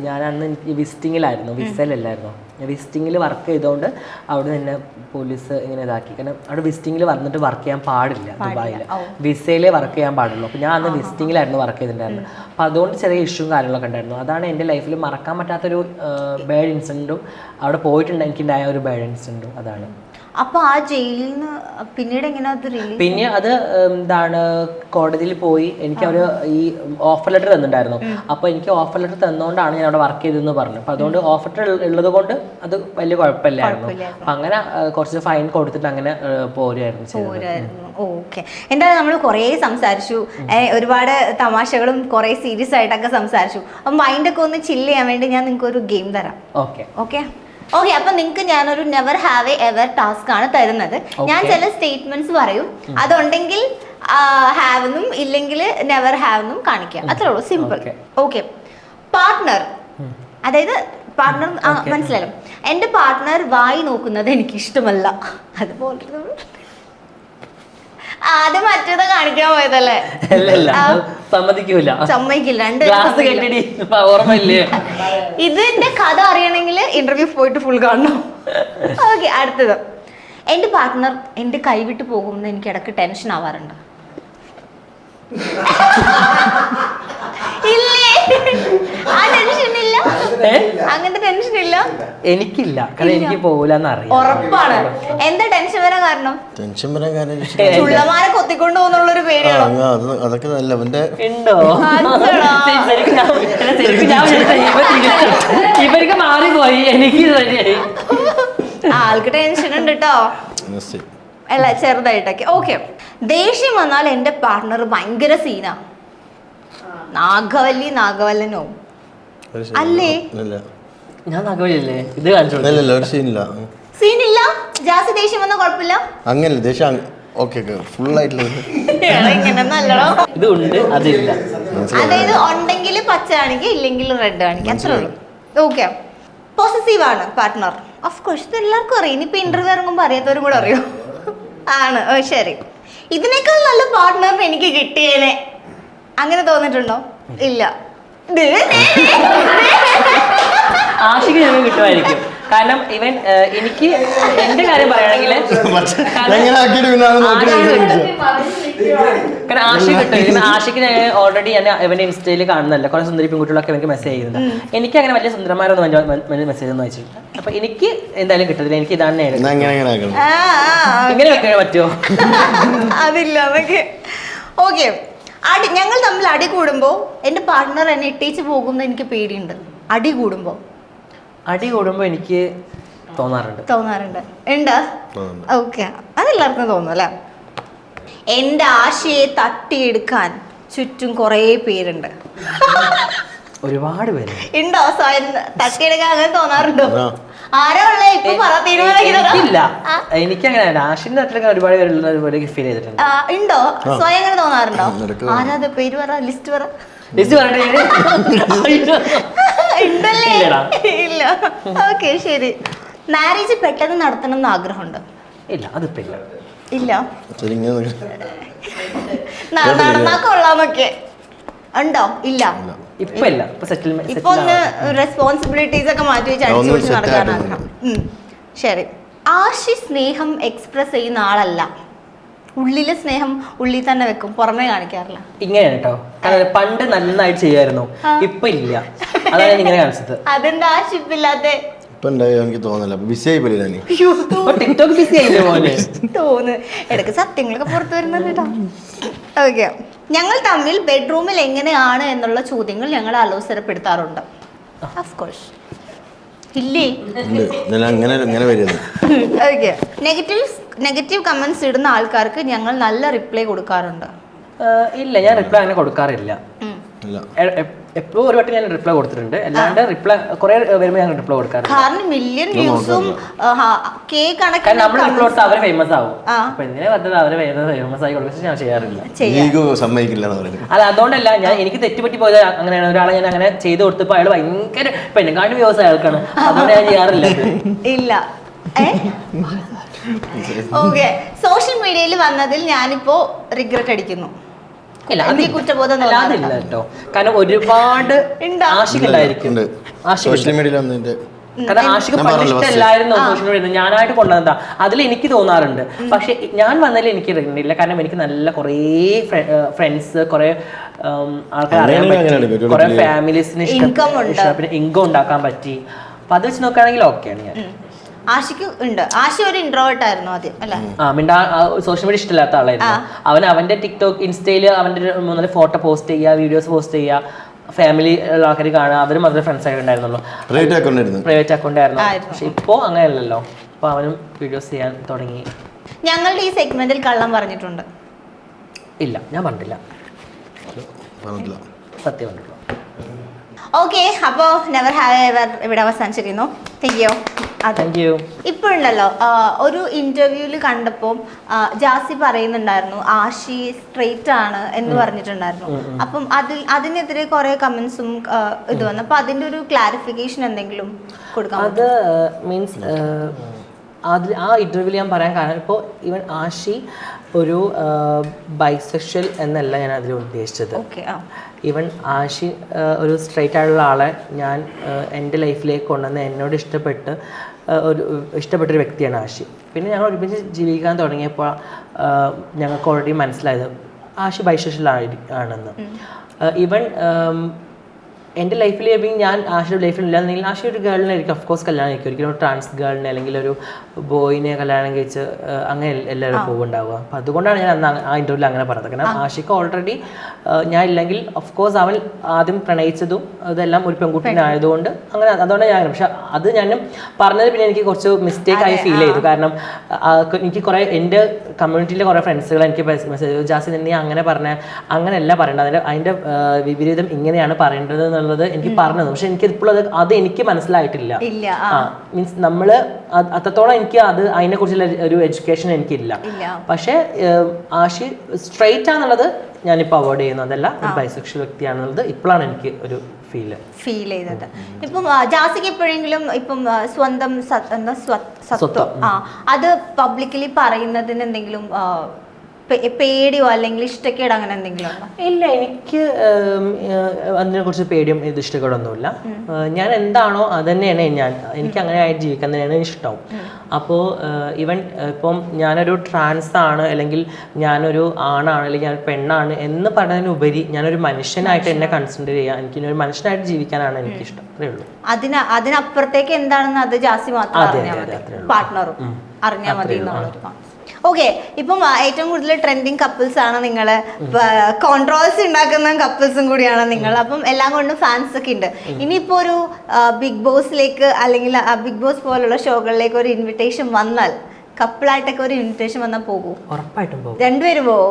ഞാൻ അന്ന് എനിക്ക് വിസിറ്റിങ്ങിലായിരുന്നു, വിസയിലല്ലായിരുന്നു. വിസിറ്റിങ്ങിൽ വർക്ക് ചെയ്തുകൊണ്ട് അവിടെ നിന്ന് പോലീസ് ഇങ്ങനെ ഇതാക്കി. കാരണം അവിടെ വിസിറ്റിങ്ങിൽ വന്നിട്ട് വർക്ക് ചെയ്യാൻ പാടില്ല ദുബായിൽ, വിസയിലേ വർക്ക് ചെയ്യാൻ പാടുള്ളൂ. അപ്പോൾ ഞാൻ അന്ന് വിസിറ്റിങ്ങിലായിരുന്നു വർക്ക് ചെയ്തിട്ടുണ്ടായിരുന്നു. അപ്പോൾ അതുകൊണ്ട് ചെറിയ ഇഷ്യൂവും കാര്യങ്ങളൊക്കെ ഉണ്ടായിരുന്നു. അതാണ് എൻ്റെ ലൈഫിൽ മറക്കാൻ പറ്റാത്തൊരു ബാഡ് ഇൻസിഡൻറ്റും അവിടെ പോയിട്ടുണ്ട് എനിക്കുണ്ടായ ഒരു ബാഡ് ഇൻസിഡൻറ്റും അതാണ്. അപ്പൊ ആ ജയിലിൽ നിന്ന് പിന്നീട് എങ്ങനെ അത് റിലീസ്? പിന്നെ അത് എന്താണ് കോടതിയിൽ പോയി എനിക്ക് അവർ ഈ ഓഫർ ലെറ്റർ തന്നിട്ടുണ്ടായിരുന്നു. അപ്പോൾ എനിക്ക് ഓഫർ ലെറ്റർ തന്നുകൊണ്ടാണ് ഞാൻ അവിടെ വർക്ക് ചെയ്തതെന്ന് പറഞ്ഞു. അപ്പോൾ അതുകൊണ്ട് ഓഫർ ലെറ്റർ ഉള്ളത് കൊണ്ട് അത് വലിയ കുഴപ്പമില്ലായിരുന്നു. അപ്പം അങ്ങനെ കുറച്ച് ഫൈൻ കൊടുത്തിട്ട് അങ്ങനെ പോരുമായിരുന്നു. ഓക്കെ, എന്തായാലും നമ്മൾ കുറേ സംസാരിച്ചു, ഒരുപാട് തമാശകളും കുറേ സീരിയസ് ആയിട്ടൊക്കെ സംസാരിച്ചു. അപ്പം മൈൻഡൊക്കെ ഒന്ന് ചില്ല് ചെയ്യാൻ വേണ്ടി ഞാൻ നിങ്ങൾക്ക് ഒരു ഗെയിം തരാം. ഓക്കെ ഓക്കെ ഓക്കെ അപ്പൊ നിങ്ങൾക്ക് ഞാനൊരു never have A ever task ആണ് തരുന്നത്. ഞാൻ ചില സ്റ്റേറ്റ്മെന്റ്സ് പറയും, അതുണ്ടെങ്കിൽ ഹാവ് എന്നും ഇല്ലെങ്കിൽ നെവർ ഹാവ് എന്നും കാണിക്കാം. അത്രേ ഉള്ളൂ, സിമ്പിൾ. ഓക്കെ, പാർട്ട്ണർ, അതായത് പാർട്ട്ണർ മനസ്സിലായോ? എന്റെ പാർട്ട്ണർ വായി നോക്കുന്നത് എനിക്ക് ഇഷ്ടമല്ല. അതുപോലെ ആദ്യം മറ്റേത് കാണിക്കാൻ പോയതല്ലേ? സമ്മതിക്കില്ല. ഇതിന്റെ കഥ അറിയണമെങ്കിൽ ഇന്റർവ്യൂ പോയിട്ട് ഫുൾ കാണണം. ഓക്കെ, അടുത്തത്. എന്റെ പാർട്ട്ണർ എന്റെ കൈവിട്ട് പോകുമെന്ന് എനിക്ക് ഇടയ്ക്ക് ടെൻഷൻ ആവാറുണ്ട്. ഇല്ലേ? ആ ടെൻഷൻ ഇല്ല, അങ്ങനത്തെ ടെൻഷൻ ഇല്ല. എനിക്കില്ല, കാരണം എനിക്ക് പോകില്ലെന്ന് അറിയാം. ഉറപ്പാണ്. എന്താ ടെൻഷൻ വരാൻ കാരണം? ചുള്ളമാരെ കൊത്തിക്കൊണ്ടു പോകുന്നുള്ളൊരു പേടിയാണോ? അതൊക്കെ നല്ല ഉണ്ടോ? ഇവർക്ക് മാറിപ്പോയി, എനിക്ക് ആൾക്ക് ടെൻഷൻ ഉണ്ട് കേട്ടോ, അല്ല ചെറുതായിട്ടൊക്കെ. ഓക്കെ, ദേഷ്യം വന്നാൽ എന്റെ പാർട്ട്ണർ ഭയങ്കര സീനാ. നാഗവല്ലനോ അല്ലേ? ഞാൻ നാഗവല്ലിയല്ലേ? ഇത് കാണിച്ചു സീനില്ല. ജാസ്തി ദേഷ്യം വന്നാൽ കുഴപ്പമില്ല. അങ്ങനെ ദേഷ്യം ഫുൾ ആയിട്ടുള്ള ഇത് ഉണ്ട്, അതില്ല. അതായത് ഉണ്ടെങ്കിൽ പച്ച കാണിക്കുക, ഇല്ലെങ്കിൽ റെഡ് കാണിക്കുക, അത്രേ ഉള്ളൂ. ഓക്കെ, പോസസീവ് ആണ് പാർട്ട്ണർ. ഓഫ് കോഴ്സ്, ഇത് എല്ലാവർക്കും അറിയാം. ഇനിയിപ്പോ ഇന്റർവ്യൂ ഇറങ്ങുമ്പോൾ അറിയാത്തവരും കൂടെ അറിയോ? ആണ്. ശരി, ഇതിനേക്കാൾ നല്ല പാർട്ട്ണറിന് എനിക്ക് കിട്ടിയേനെ, അങ്ങനെ തോന്നിട്ടുണ്ടോ? ഇല്ല. ആഷിക്ക് ഞങ്ങൾ കിട്ടുമായിരിക്കും. കാരണം ഇവൻ എനിക്ക് എന്റെ കാര്യം പറയുകയാണെങ്കിൽ കാരണം കാരണം ആഷിക്ക് കിട്ടും. ആഷിക്ക് ഞാൻ ഓൾറെഡി ഞാൻ ഇവന്റെ ഇൻസ്റ്റയിൽ കാണുന്നല്ല കുറെ സുന്ദരി പെൺകുട്ടികളൊക്കെ എനിക്ക് മെസ്സേജ് ചെയ്യുന്നുണ്ട്. എനിക്ക് അങ്ങനെ വലിയ സുന്ദരന്മാരൊന്നും മെസ്സേജ് ഒന്നും അയച്ചിട്ടില്ല. അപ്പൊ എനിക്ക് എന്തായാലും കിട്ടത്തില്ല. എനിക്ക് ഇതാണ് ഇങ്ങനെ വെക്കാൻ പറ്റുമോ? അതില്ല അതൊക്കെ ഓക്കെ. ഞങ്ങൾ തമ്മിൽ അടി കൂടുമ്പോ എന്റെ പാർട്ട്ണർ എന്നെ ഇട്ടേച്ച് പോകുന്ന എനിക്ക് പേടിയുണ്ട്. അടി കൂടുമ്പോ എനിക്ക് തോന്നാറുണ്ട്. ഉണ്ട്. ഓക്കെ, അതെല്ലാവർക്കും തോന്നും അല്ലേ? എന്റെ ആശയെ തട്ടിയെടുക്കാൻ ചുറ്റും കുറേ പേരുണ്ട്. ഒരുപാട് പേര് ഉണ്ടോ? സ്വയം തട്ടിയെടുക്കാൻ അങ്ങനെ തോന്നാറുണ്ടോ? ആരാ ഉള്ളേ? ഇപ്പൊ പറ, ഇല്ല, എനിക്ക് അങ്ങനെ ആഷിന്റെ തട്ടിലൊക്കെ ഒരുപാട് പേരുള്ള ഫീൽ ചെയ്തിട്ടുണ്ട്. ഉണ്ടോ? സ്വയം അങ്ങനെ തോന്നാറുണ്ടോ? ആരാ? പേര് പറ, ലിസ്റ്റ് പറ. ഉണ്ടല്ലേ? ഇല്ല. ഓക്കെ, ശരി. മാരേജ് പെട്ടെന്ന് നടത്തണം എന്ന് ആഗ്രഹമുണ്ട്? ഇല്ല, അതിപ്പോ ഇല്ല. നടന്നാ കൊള്ളാമൊക്കെ ഉണ്ടോ? ഇല്ല, ഇപ്പൊ ഇല്ല. ഇപ്പൊ ഒന്ന് റെസ്പോൺസിബിലിറ്റീസ് ഒക്കെ മാറ്റി വെച്ച് അടിച്ചുപിടിച്ച് നടക്കാൻ ആഗ്രഹം. ശരി. ആശി സ്നേഹം എക്സ്പ്രസ് ചെയ്യുന്ന ആളല്ല. ഉള്ളിലെ സ്നേഹം ഉള്ളിൽ തന്നെ വെക്കും, പുറമേ കാണിക്കാറില്ല. ഇങ്ങനെയാണ് കേട്ടോ. പണ്ട് നന്നായിട്ട് ചെയ്യായിരുന്നു, ഇപ്പൊ ഇല്ല. അതാണ് ഞാൻ ഇങ്ങനെ കാണിച്ചത്. അതെന്താ ആശിപ്പില്ലാതെ? എനിക്ക് തോന്നില്ല, ബിസിയായി പോലെ ടിക്ടോക്ക് ബിസി ആയില്ലേ മോനെ? തോന്നുന്നു ഇടയ്ക്ക് സത്യങ്ങളൊക്കെ പുറത്തു വരുന്നത് കേട്ടോ. ഓക്കെ. ഞങ്ങൾ തമ്മിൽ ബെഡ്റൂമിൽ എങ്ങനെയാണ് എന്നുള്ള ചോദ്യങ്ങൾ ഞങ്ങൾ അലോസരപ്പെടുത്താറുണ്ട്. Of course. ഇല്ലേ? ഓക്കെ. നെഗറ്റീവ് കമന്റ്സ് ഇടുന്ന ആൾക്കാർക്ക് ഞങ്ങൾ നല്ല റിപ്ലൈ കൊടുക്കാറുണ്ട്? ഇല്ല, ഞാൻ റിപ്ലൈ അങ്ങനെ കൊടുക്കാറില്ല. എപ്പോഴും ഒരു വട്ടം ഞാൻ റിപ്ലൈ കൊടുത്തിട്ടുണ്ട്. അല്ലാണ്ട് റിപ്ലൈ കുറെ വരുമ്പോൾ ഞാൻ റിപ്ലൈ കൊടുക്കാറുണ്ട്. കാരണം മില്യൺ വ്യൂസും നമ്മൾ റിപ്ലൈ കൊടുത്താൽ അവര് ഫേമസ് ആവും. അപ്പൊ എന്തിനാ പറഞ്ഞത് അവരെ ഫേമസ് ആയി കൊടുക്കുക ഞാൻ ചെയ്യാറില്ല. അല്ല, അതുകൊണ്ടല്ല, ഞാൻ എനിക്ക് തെറ്റുപറ്റി പോയത് അങ്ങനെയാണ്. ഒരാളെ ഞാൻ അങ്ങനെ ചെയ്ത് കൊടുത്തപ്പോ അയാൾ ഭയങ്കര പെണ്ണുകാണ്ട് വ്യവസായ ആൾക്കാണ്. അതുകൊണ്ട് ഞാൻ ചെയ്യാറില്ല. ഇല്ല. ഓക്കെ. സോഷ്യൽ മീഡിയയിൽ വന്നതിൽ ഞാനിപ്പോ റിഗ്രറ്റ് അടിക്കുന്നു. കുറ്റബോധം കേട്ടോ. കാരണം ഒരുപാട് ആശിക്കുണ്ടായിരിക്കും സോഷ്യൽ മീഡിയയിൽ. കാരണം ആഷിക്ക് പണ്ടിഷ്ടല്ലായിരുന്നു സോഷ്യൽ മീഡിയ, ഞാനായിട്ട് കൊണ്ടുവന്നതാ. അതിൽ എനിക്ക് തോന്നാറുണ്ട്. പക്ഷെ ഞാൻ വന്നതിൽ എനിക്ക് ഇല്ല. കാരണം എനിക്ക് നല്ല കുറേ ഫ്രണ്ട്സ്, കുറെ ആൾക്കാർ അറിയാൻ പറ്റി, കുറെ ഫാമിലീസിന് ഇഷ്ടം, പിന്നെ ഇൻകം ഉണ്ടാക്കാൻ പറ്റി. അപ്പൊ അത് വെച്ച് നോക്കുകയാണെങ്കിൽ ഓക്കെയാണ് ഞാൻ. ആഷിക്ക് ഉണ്ട്. ആഷി ഒരു ഇൻട്രോവേർട്ട് ആയിരുന്നു ആദ്യം, അല്ലേ? സോഷ്യൽ മീഡിയ ഇഷ്ടമില്ലാത്ത ആളായിരുന്നു. അവന്റെ ടിക്ടോക്ക്, ഇൻസ്റ്റയില് അവന്റെ ഫോട്ടോ പോസ്റ്റ് ചെയ്യുക, വീഡിയോസ് പോസ്റ്റ് ചെയ്യുക, ഫാമിലി ആൾക്കാർ കാണുക, അവരും അവരുടെ ഫ്രണ്ട്സ് ആയിട്ട് ഉണ്ടായിരുന്നുള്ളൂ. പ്രൈവറ്റ് അക്കൗണ്ട് ആയിരുന്നു. പക്ഷെ ഇപ്പോ അങ്ങനെയല്ലല്ലോ. അപ്പൊ അവനും വീഡിയോസ് ചെയ്യാൻ തുടങ്ങി. ഞങ്ങളുടെ ഈ സെഗ്മെന്റിൽ കള്ളം പറഞ്ഞിട്ടുണ്ട്? ഇല്ല, ഞാൻ പറഞ്ഞില്ല. സത്യം പറഞ്ഞിട്ടുള്ളൂ. ഓക്കെ. അപ്പോൾ നെവർ ഹാവ് എവർ ഇവിടെ അവസാനിച്ചിരിക്കുന്നു. Thank you. ഇപ്പോഴുണ്ടല്ലോ, ഒരു ഇന്റർവ്യൂവിൽ കണ്ടപ്പോൾ ജാസി പറയുന്നുണ്ടായിരുന്നു ആഷി സ്ട്രെയിറ്റ് ആണ് എന്ന് പറഞ്ഞിട്ടുണ്ടായിരുന്നു. അപ്പം അതിനെതിരെ കുറെ കമന്റ്സും ഇത് വന്നു. അപ്പൊ അതിന്റെ ഒരു ക്ലാരിഫിക്കേഷൻ എന്തെങ്കിലും കൊടുക്കാം? അത് മീൻസ് അതിൽ ആ ഇന്റർവ്യൂവിൽ ഞാൻ പറയാൻ കാരണം, ഇപ്പോൾ ഈവൻ ആഷി ഒരു ബൈസെക്ഷൽ എന്നല്ല ഞാൻ അതിൽ ഉദ്ദേശിച്ചത്. ഈവൻ ആഷി ഒരു സ്ട്രെയിറ്റ് ആയിട്ടുള്ള ആളെ ഞാൻ എൻ്റെ ലൈഫിലേക്ക് കൊണ്ടുവന്ന് എന്നോട് ഇഷ്ടപ്പെട്ടൊരു വ്യക്തിയാണ് ആഷി. പിന്നെ ഞങ്ങൾ ഒരുമിച്ച് ജീവിക്കാൻ തുടങ്ങിയപ്പോൾ ഞങ്ങൾക്ക് ഓൾറെഡി മനസ്സിലായത് ആഷി ബൈസെക്ഷൽ ആണെന്ന്. ഈവൻ എൻ്റെ ലൈഫിൽ ഞാൻ ആഷിയുടെ ലൈഫിൽ ഇല്ലാന്നെങ്കിൽ ആഷി ഒരു ഗേളിനെ ആയിരിക്കും ഓഫ്കോഴ്സ് കല്യാണം കഴിക്കും. ഒരിക്കലും ഒരു ട്രാൻസ് ഗേളിനെ അല്ലെങ്കിൽ ഒരു ബോയിനെ കല്യാണം കഴിച്ച് അങ്ങനെ എല്ലാവരും പോകുന്നുണ്ടാവുക. അപ്പം അതുകൊണ്ടാണ് ഞാൻ അന്ന് ആ ഇൻ്റർവ്യൂവിൽ അങ്ങനെ പറഞ്ഞത്. കാരണം ആഷിക്ക് ഓൾറെഡി ഞാൻ ഇല്ലെങ്കിൽ ഓഫ്കോഴ്സ് അവൻ ആദ്യം പ്രണയിച്ചതും അതെല്ലാം ഒരു പെൺകുട്ടീനെ ആയതുകൊണ്ട് അങ്ങനെ, അതുകൊണ്ട് ഞാൻ. പക്ഷെ അത് ഞാൻ പറഞ്ഞത് പിന്നെ എനിക്ക് കുറച്ച് മിസ്റ്റേക്ക് ആയി ഫീൽ ചെയ്തു. കാരണം എനിക്ക് കുറേ എൻ്റെ കമ്മ്യൂണിറ്റിയിലെ കുറേ ഫ്രണ്ട്സുകൾ എനിക്ക് മെസ്സേജ്, ജാസി നിന്നെ അങ്ങനെ പറഞ്ഞ അങ്ങനെയല്ല പറയേണ്ടത്, അതിൻ്റെ വിപരീതം ഇങ്ങനെയാണ് പറയേണ്ടത് എന്നുള്ളത് എനിക്ക് പറഞ്ഞത്. പക്ഷെ എനിക്ക് ഇപ്പോൾ അത് എനിക്ക് മനസ്സിലായിട്ടില്ല. മീൻസ് നമ്മള് അത്രത്തോളം എനിക്ക് അതിനെ കുറിച്ചുള്ള ഒരു എഡ്യൂക്കേഷൻ എനിക്കില്ല. പക്ഷെ ആഷി സ്ട്രെയിറ്റ് ആണെന്നുള്ളത് ഞാനിപ്പോൾ അവോയ്ഡ് ചെയ്യുന്നതല്ല, ഒരു ബൈസെക്ഷൽ വ്യക്തിയാണെന്നുള്ളത് ഇപ്പോഴാണ് എനിക്ക് ഒരു ഫീൽ ചെയ്തത്. ഇപ്പം ജാസിക്ക് എപ്പോഴെങ്കിലും ഇപ്പം സ്വന്തം സ്വത്വം അത് പബ്ലിക്കലി പറയുന്നതിന് എന്തെങ്കിലും പേടിയോ അല്ലെങ്കിൽ ഇഷ്ടക്കേടോ അങ്ങനെ എന്തെങ്കിലും ഉണ്ടോ? ഇല്ല, എനിക്ക് അതിനെക്കുറിച്ച് പേടിയും ഇത് ഇഷ്ടക്കേടൊന്നുമില്ല. ഞാൻ എന്താണോ അത് തന്നെയാണ് എനിക്ക് അങ്ങനെ ആയിട്ട് ജീവിക്കാൻ തന്നെയാണ് ഇഷ്ടം. അപ്പോൾ ഈവൻ ഇപ്പം ഞാനൊരു ട്രാൻസ് ആണ്, അല്ലെങ്കിൽ ഞാനൊരു ആണാണ്, അല്ലെങ്കിൽ ഞാൻ പെണ്ണാണ് എന്ന് പറയുന്നതിനുപരി ഞാനൊരു മനുഷ്യനായിട്ട് എന്നെ കൺസിഡർ ചെയ്യാം, എനിക്ക് ഒരു മനുഷ്യനായിട്ട് ജീവിക്കാനാണ് എനിക്കിഷ്ടം. അത്രേ ഉള്ളൂ. അതിനപ്പുറത്തേക്ക് എന്താണെന്ന് അത് ജാസി മാത്രം അറിഞ്ഞാൽ മതി, പാർട്ട്ണറും അറിഞ്ഞാൽ മതി എന്നുള്ളൊരു കോൺസെപ്റ്റ്. ഓക്കെ, ഇപ്പം ഏറ്റവും കൂടുതൽ ട്രെൻഡിങ് കപ്പിൾസ് ആണ് നിങ്ങൾ, കോൺട്രോവേഴ്സി ഉണ്ടാക്കുന്ന കപ്പിൾസും കൂടിയാണ് നിങ്ങൾ. അപ്പം എല്ലാം കൊണ്ടും ഫാൻസ് ഒക്കെ ഉണ്ട്. ഇനിയിപ്പോ ഒരു ബിഗ് ബോസിലേക്ക് അല്ലെങ്കിൽ ബിഗ് ബോസ് പോലുള്ള ഷോകളിലേക്ക് ഒരു ഇൻവിറ്റേഷൻ വന്നാൽ, കപ്പിളായിട്ടൊക്കെ ഒരു ഇൻവിറ്റേഷൻ വന്നാൽ പോകും? ഉറപ്പായിട്ടും പോകും. രണ്ടുപേരും പോവോ?